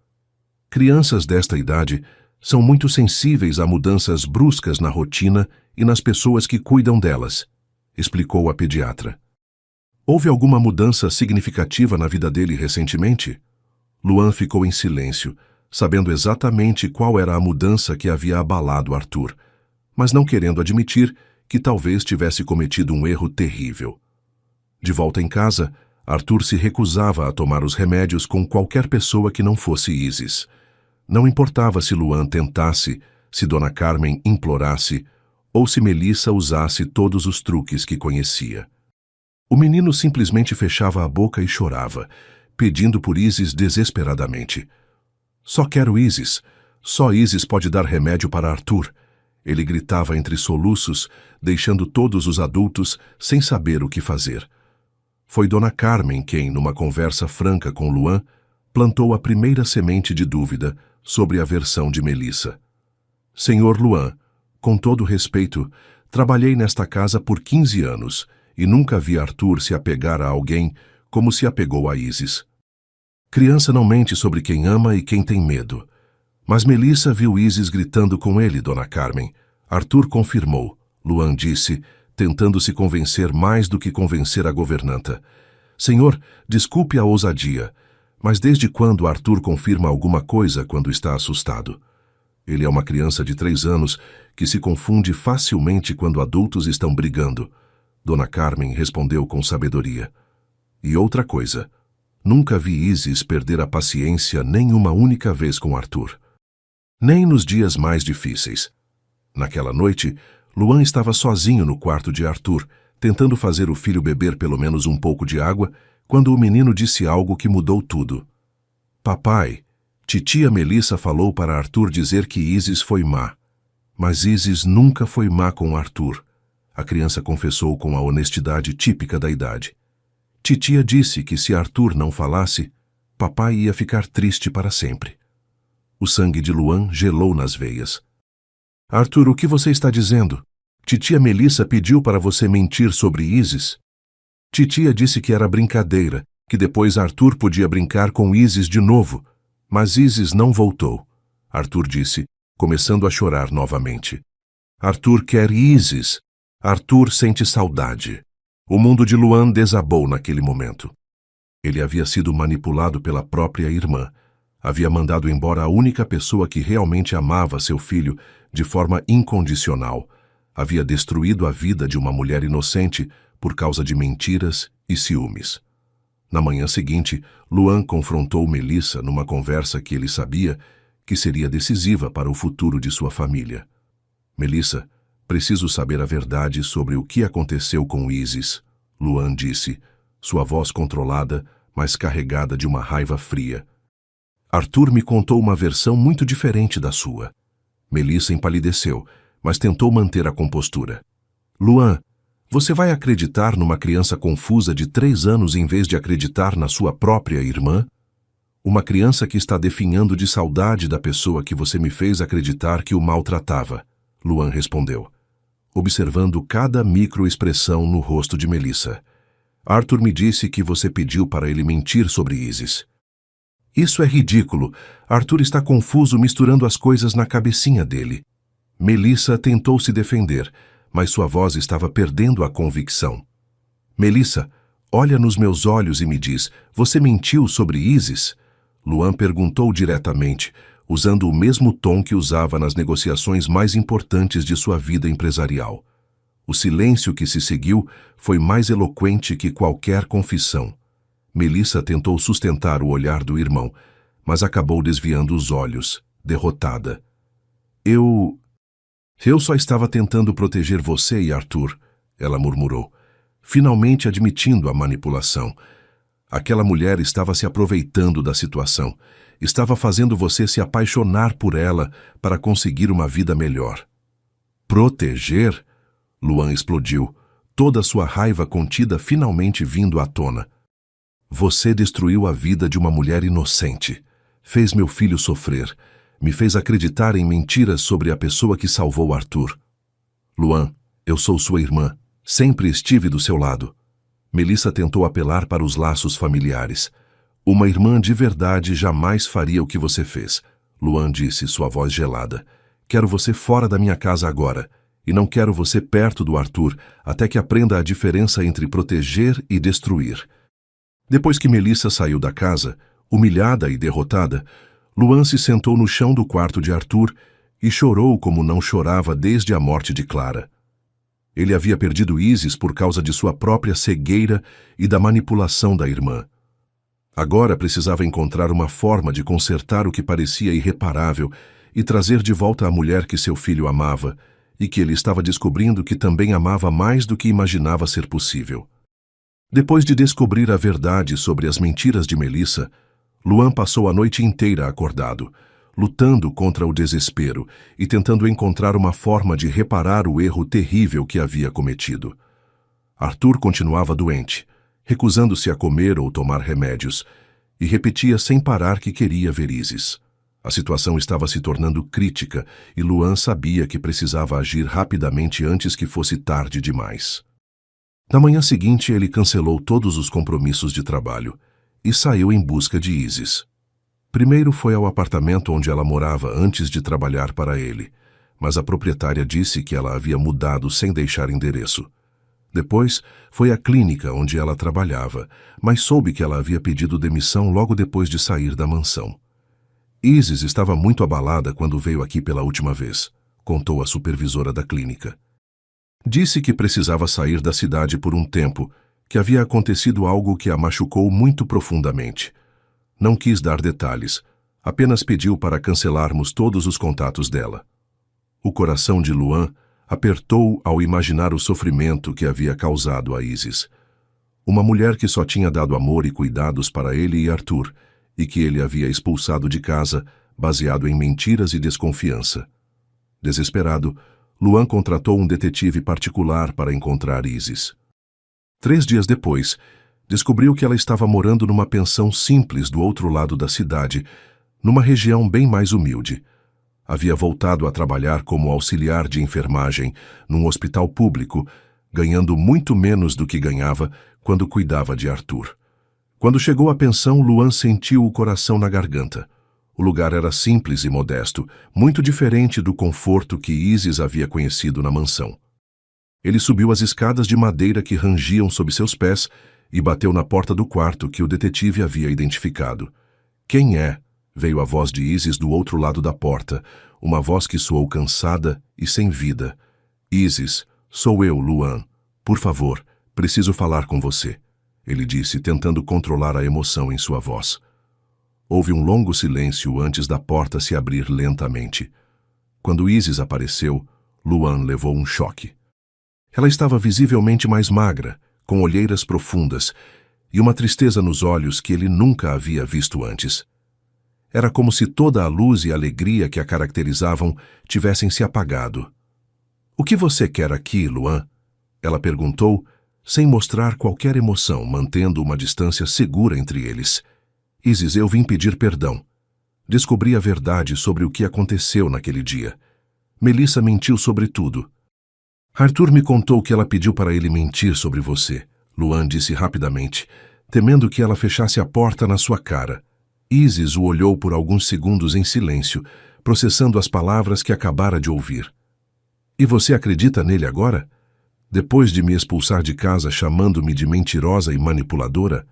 Crianças desta idade são muito sensíveis a mudanças bruscas na rotina e nas pessoas que cuidam delas, explicou a pediatra. Houve alguma mudança significativa na vida dele recentemente? Luan ficou em silêncio, sabendo exatamente qual era a mudança que havia abalado Arthur, mas não querendo admitir que talvez tivesse cometido um erro terrível. De volta em casa, Arthur se recusava a tomar os remédios com qualquer pessoa que não fosse Isis. Não importava se Luan tentasse, se Dona Carmen implorasse, ou se Melissa usasse todos os truques que conhecia. O menino simplesmente fechava a boca e chorava, pedindo por Isis desesperadamente. Só quero Isis. Só Isis pode dar remédio para Arthur. Ele gritava entre soluços, deixando todos os adultos sem saber o que fazer. Foi Dona Carmen quem, numa conversa franca com Luan, plantou a primeira semente de dúvida sobre a versão de Melissa. Senhor Luan, com todo respeito, trabalhei nesta casa por 15 anos e nunca vi Arthur se apegar a alguém como se apegou a Isis. Criança não mente sobre quem ama e quem tem medo. Mas Melissa viu Isis gritando com ele, Dona Carmen. Arthur confirmou, Luan disse, tentando se convencer mais do que convencer a governanta. Senhor, desculpe a ousadia, mas desde quando Arthur confirma alguma coisa quando está assustado? Ele é uma criança de 3 anos que se confunde facilmente quando adultos estão brigando. Dona Carmen respondeu com sabedoria. E outra coisa, nunca vi Isis perder a paciência nem uma única vez com Arthur. Nem nos dias mais difíceis. Naquela noite, Luan estava sozinho no quarto de Arthur, tentando fazer o filho beber pelo menos um pouco de água, quando o menino disse algo que mudou tudo. Papai, titia Melissa falou para Arthur dizer que Isis foi má. Mas Isis nunca foi má com Arthur. A criança confessou com a honestidade típica da idade. Titia disse que se Arthur não falasse, papai ia ficar triste para sempre. O sangue de Luan gelou nas veias. Arthur, o que você está dizendo? Titia Melissa pediu para você mentir sobre Isis? Titia disse que era brincadeira, que depois Arthur podia brincar com Isis de novo, mas Isis não voltou. Arthur disse, começando a chorar novamente. Arthur quer Isis. Arthur sente saudade. O mundo de Luan desabou naquele momento. Ele havia sido manipulado pela própria irmã. Havia mandado embora a única pessoa que realmente amava seu filho de forma incondicional. Havia destruído a vida de uma mulher inocente por causa de mentiras e ciúmes. Na manhã seguinte, Luan confrontou Melissa numa conversa que ele sabia que seria decisiva para o futuro de sua família. Melissa, preciso saber a verdade sobre o que aconteceu com Isis, Luan disse, sua voz controlada, mas carregada de uma raiva fria. Arthur me contou uma versão muito diferente da sua. Melissa empalideceu, mas tentou manter a compostura. Luan, você vai acreditar numa criança confusa de 3 anos em vez de acreditar na sua própria irmã? Uma criança que está definhando de saudade da pessoa que você me fez acreditar que o maltratava, Luan respondeu, observando cada microexpressão no rosto de Melissa. Arthur me disse que você pediu para ele mentir sobre Isis. Isso é ridículo. Arthur está confuso misturando as coisas na cabecinha dele. Melissa tentou se defender, mas sua voz estava perdendo a convicção. Melissa, olha nos meus olhos e me diz, você mentiu sobre Isis? Luan perguntou diretamente, usando o mesmo tom que usava nas negociações mais importantes de sua vida empresarial. O silêncio que se seguiu foi mais eloquente que qualquer confissão. Melissa tentou sustentar o olhar do irmão, mas acabou desviando os olhos, derrotada. Eu Eu só estava tentando proteger você e Arthur, ela murmurou, finalmente admitindo a manipulação. Aquela mulher estava se aproveitando da situação. Estava fazendo você se apaixonar por ela para conseguir uma vida melhor. Proteger? Luan explodiu, toda a sua raiva contida finalmente vindo à tona. Você destruiu a vida de uma mulher inocente. Fez meu filho sofrer. Me fez acreditar em mentiras sobre a pessoa que salvou Arthur. Luan, eu sou sua irmã. Sempre estive do seu lado. Melissa tentou apelar para os laços familiares. Uma irmã de verdade jamais faria o que você fez. Luan disse, sua voz gelada. Quero você fora da minha casa agora. E não quero você perto do Arthur até que aprenda a diferença entre proteger e destruir. Depois que Melissa saiu da casa, humilhada e derrotada, Luan se sentou no chão do quarto de Arthur e chorou como não chorava desde a morte de Clara. Ele havia perdido Isis por causa de sua própria cegueira e da manipulação da irmã. Agora precisava encontrar uma forma de consertar o que parecia irreparável e trazer de volta a mulher que seu filho amava e que ele estava descobrindo que também amava mais do que imaginava ser possível. Depois de descobrir a verdade sobre as mentiras de Melissa, Luan passou a noite inteira acordado, lutando contra o desespero e tentando encontrar uma forma de reparar o erro terrível que havia cometido. Arthur continuava doente, recusando-se a comer ou tomar remédios, e repetia sem parar que queria ver Isis. A situação estava se tornando crítica e Luan sabia que precisava agir rapidamente antes que fosse tarde demais. Na manhã seguinte, ele cancelou todos os compromissos de trabalho e saiu em busca de Isis. Primeiro foi ao apartamento onde ela morava antes de trabalhar para ele, mas a proprietária disse que ela havia mudado sem deixar endereço. Depois foi à clínica onde ela trabalhava, mas soube que ela havia pedido demissão logo depois de sair da mansão. Isis estava muito abalada quando veio aqui pela última vez, contou a supervisora da clínica. Disse que precisava sair da cidade por um tempo, que havia acontecido algo que a machucou muito profundamente. Não quis dar detalhes, apenas pediu para cancelarmos todos os contatos dela. O coração de Luan apertou ao imaginar o sofrimento que havia causado a Isis. Uma mulher que só tinha dado amor e cuidados para ele e Arthur, e que ele havia expulsado de casa, baseado em mentiras e desconfiança. Desesperado, Luan contratou um detetive particular para encontrar Isis. 3 dias depois, descobriu que ela estava morando numa pensão simples do outro lado da cidade, numa região bem mais humilde. Havia voltado a trabalhar como auxiliar de enfermagem num hospital público, ganhando muito menos do que ganhava quando cuidava de Arthur. Quando chegou à pensão, Luan sentiu o coração na garganta. O lugar era simples e modesto, muito diferente do conforto que Isis havia conhecido na mansão. Ele subiu as escadas de madeira que rangiam sob seus pés e bateu na porta do quarto que o detetive havia identificado. "Quem é?" veio a voz de Isis do outro lado da porta, uma voz que soou cansada e sem vida. "Isis, sou eu, Luan. Por favor, preciso falar com você", ele disse, tentando controlar a emoção em sua voz. Houve um longo silêncio antes da porta se abrir lentamente. Quando Isis apareceu, Luan levou um choque. Ela estava visivelmente mais magra, com olheiras profundas e uma tristeza nos olhos que ele nunca havia visto antes. Era como se toda a luz e alegria que a caracterizavam tivessem se apagado. "O que você quer aqui, Luan?" ela perguntou, sem mostrar qualquer emoção, mantendo uma distância segura entre eles. "Isis, eu vim pedir perdão. Descobri a verdade sobre o que aconteceu naquele dia. Melissa mentiu sobre tudo. Arthur me contou que ela pediu para ele mentir sobre você", Luan disse rapidamente, temendo que ela fechasse a porta na sua cara. Isis o olhou por alguns segundos em silêncio, processando as palavras que acabara de ouvir. "E você acredita nele agora? Depois de me expulsar de casa chamando-me de mentirosa e manipuladora?"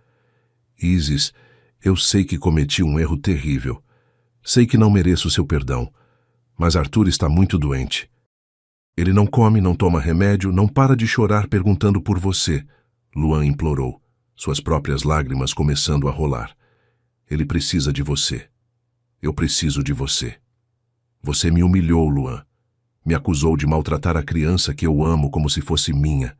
"Isis, eu sei que cometi um erro terrível. Sei que não mereço seu perdão. Mas Arthur está muito doente. Ele não come, não toma remédio, não para de chorar perguntando por você", Luan implorou, suas próprias lágrimas começando a rolar. "Ele precisa de você. Eu preciso de você. Você me humilhou, Luan. Me acusou de maltratar a criança que eu amo como se fosse minha.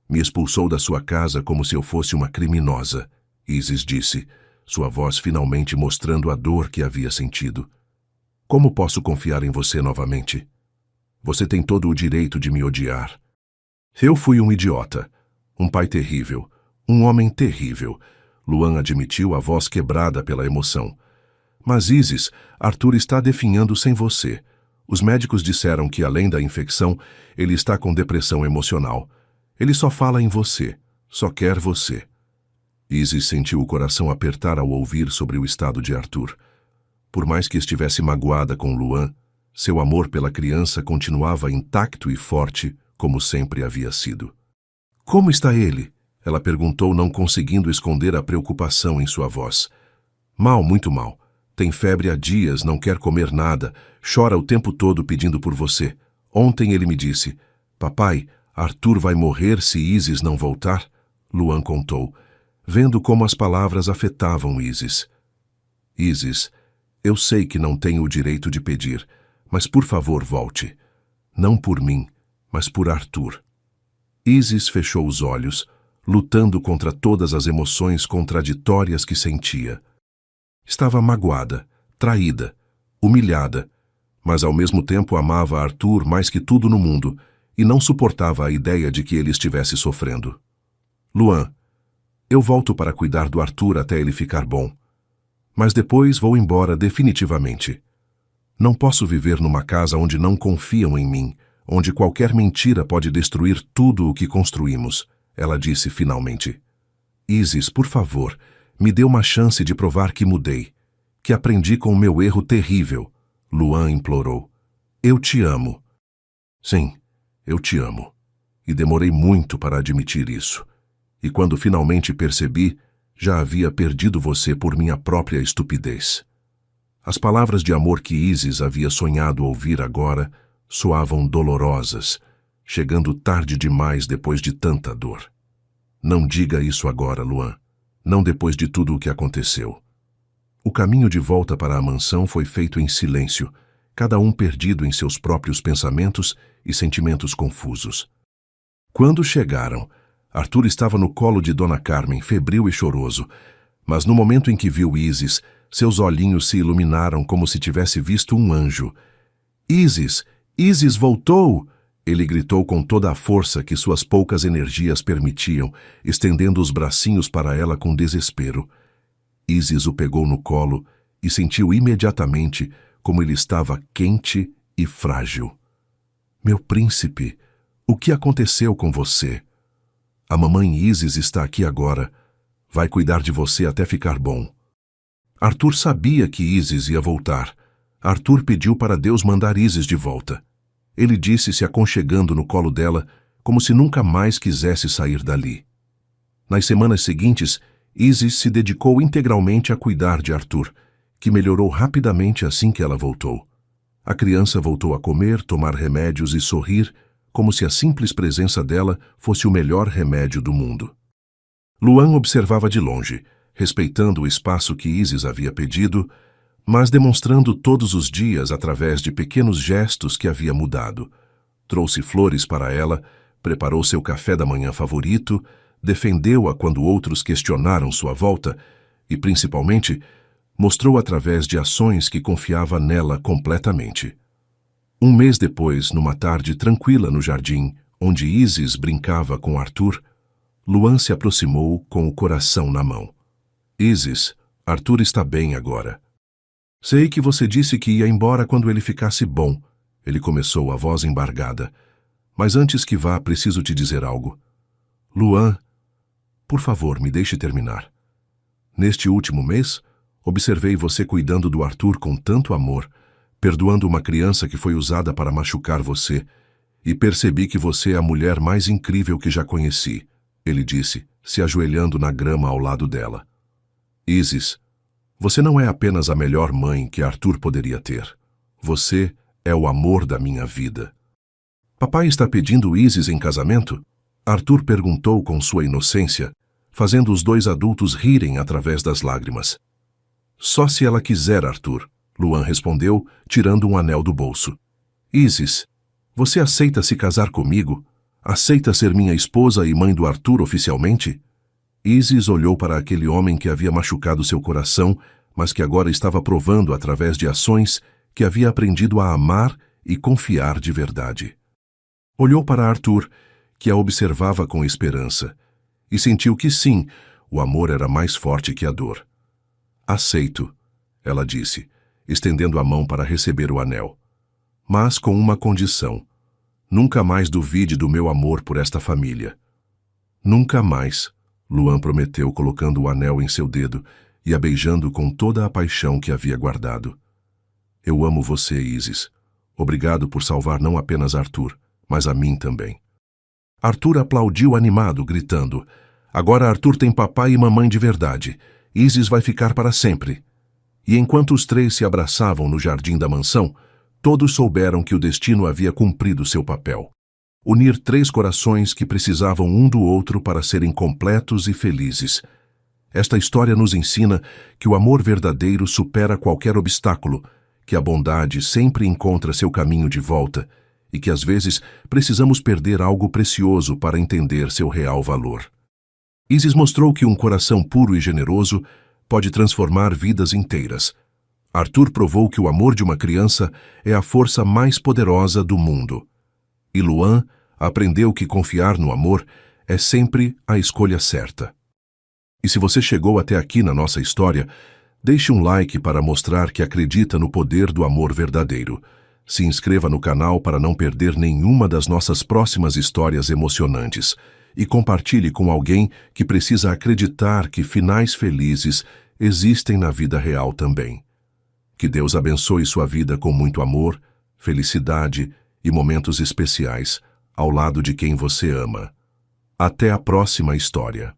Me expulsou da sua casa como se eu fosse uma criminosa, Isis disse, sua voz finalmente mostrando a dor que havia sentido. Como posso confiar em você novamente? Você tem todo o direito de me odiar. Eu fui um idiota, um pai terrível, um homem terrível, Luan admitiu, a voz quebrada pela emoção. Mas Isis, Arthur está definhando sem você. Os médicos disseram que, além da infecção, ele está com depressão emocional. Ele só fala em você, só quer você. Isis sentiu o coração apertar ao ouvir sobre o estado de Arthur. Por mais que estivesse magoada com Luan, seu amor pela criança continuava intacto e forte, como sempre havia sido. Como está ele? Ela perguntou, não conseguindo esconder a preocupação em sua voz. Mal, muito mal. Tem febre há dias, não quer comer nada, chora o tempo todo pedindo por você. Ontem ele me disse, papai, Arthur vai morrer se Isis não voltar? Luan contou, vendo como as palavras afetavam Isis. Isis, eu sei que não tenho o direito de pedir, mas por favor volte. Não por mim, mas por Arthur. Isis fechou os olhos, lutando contra todas as emoções contraditórias que sentia. Estava magoada, traída, humilhada, mas ao mesmo tempo amava Arthur mais que tudo no mundo e não suportava a ideia de que ele estivesse sofrendo. Luan, eu volto para cuidar do Arthur até ele ficar bom. Mas depois vou embora definitivamente. Não posso viver numa casa onde não confiam em mim, onde qualquer mentira pode destruir tudo o que construímos, ela disse finalmente. Isis, por favor, me dê uma chance de provar que mudei, que aprendi com o meu erro terrível, Luan implorou. Eu te amo. Sim, eu te amo. E demorei muito para admitir isso. E quando finalmente percebi, já havia perdido você por minha própria estupidez. As palavras de amor que Isis havia sonhado ouvir agora soavam dolorosas, chegando tarde demais depois de tanta dor. Não diga isso agora, Luan. Não depois de tudo o que aconteceu. O caminho de volta para a mansão foi feito em silêncio, cada um perdido em seus próprios pensamentos e sentimentos confusos. Quando chegaram, Arthur estava no colo de Dona Carmen, febril e choroso, mas no momento em que viu Isis, seus olhinhos se iluminaram como se tivesse visto um anjo. Isis! Isis voltou! Ele gritou com toda a força que suas poucas energias permitiam, estendendo os bracinhos para ela com desespero. Isis o pegou no colo e sentiu imediatamente como ele estava quente e frágil. Meu príncipe, o que aconteceu com você? A mamãe Isis está aqui agora. Vai cuidar de você até ficar bom. Arthur sabia que Isis ia voltar. Arthur pediu para Deus mandar Isis de volta. Ele disse, se aconchegando no colo dela, como se nunca mais quisesse sair dali. Nas semanas seguintes, Isis se dedicou integralmente a cuidar de Arthur, que melhorou rapidamente assim que ela voltou. A criança voltou a comer, tomar remédios e sorrir, como se a simples presença dela fosse o melhor remédio do mundo. Luan observava de longe, respeitando o espaço que Isis havia pedido, mas demonstrando todos os dias através de pequenos gestos que havia mudado. Trouxe flores para ela, preparou seu café da manhã favorito, defendeu-a quando outros questionaram sua volta e, principalmente, mostrou através de ações que confiava nela completamente. Um mês depois, numa tarde tranquila no jardim, onde Isis brincava com Arthur, Luan se aproximou com o coração na mão. Isis, Arthur está bem agora. Sei que você disse que ia embora quando ele ficasse bom, ele começou, a voz embargada. Mas antes que vá, preciso te dizer algo. Luan, por favor, me deixe terminar. Neste último mês, observei você cuidando do Arthur com tanto amor, perdoando uma criança que foi usada para machucar você, e percebi que você é a mulher mais incrível que já conheci, ele disse, se ajoelhando na grama ao lado dela. Isis, você não é apenas a melhor mãe que Arthur poderia ter. Você é o amor da minha vida. Papai está pedindo Isis em casamento? Arthur perguntou com sua inocência, fazendo os dois adultos rirem através das lágrimas. Só se ela quiser, Arthur, Luan respondeu, tirando um anel do bolso. Isis, Você aceita se casar comigo? Aceita ser minha esposa e mãe do Arthur oficialmente? Isis olhou para aquele homem que havia machucado seu coração, mas que agora estava provando através de ações que havia aprendido a amar e confiar de verdade. Olhou para Arthur, que a observava com esperança, e sentiu que sim, o amor era mais forte que a dor. Aceito, ela disse, estendendo a mão para receber o anel. Mas com uma condição. Nunca mais duvide do meu amor por esta família. Nunca mais, Luan prometeu, colocando o anel em seu dedo e a beijando com toda a paixão que havia guardado. Eu amo você, Isis. Obrigado por salvar não apenas Arthur, mas a mim também. Arthur aplaudiu animado, gritando: agora Arthur tem papai e mamãe de verdade. Isis vai ficar para sempre. E enquanto os três se abraçavam no jardim da mansão, todos souberam que o destino havia cumprido seu papel. Unir três corações que precisavam um do outro para serem completos e felizes. Esta história nos ensina que o amor verdadeiro supera qualquer obstáculo, que a bondade sempre encontra seu caminho de volta e que às vezes precisamos perder algo precioso para entender seu real valor. Isis mostrou que um coração puro e generoso pode transformar vidas inteiras. Arthur provou que o amor de uma criança é a força mais poderosa do mundo. E Luan aprendeu que confiar no amor é sempre a escolha certa. E se você chegou até aqui na nossa história, deixe um like para mostrar que acredita no poder do amor verdadeiro. Se inscreva no canal para não perder nenhuma das nossas próximas histórias emocionantes. E compartilhe com alguém que precisa acreditar que finais felizes existem na vida real também. Que Deus abençoe sua vida com muito amor, felicidade e momentos especiais ao lado de quem você ama. Até a próxima história.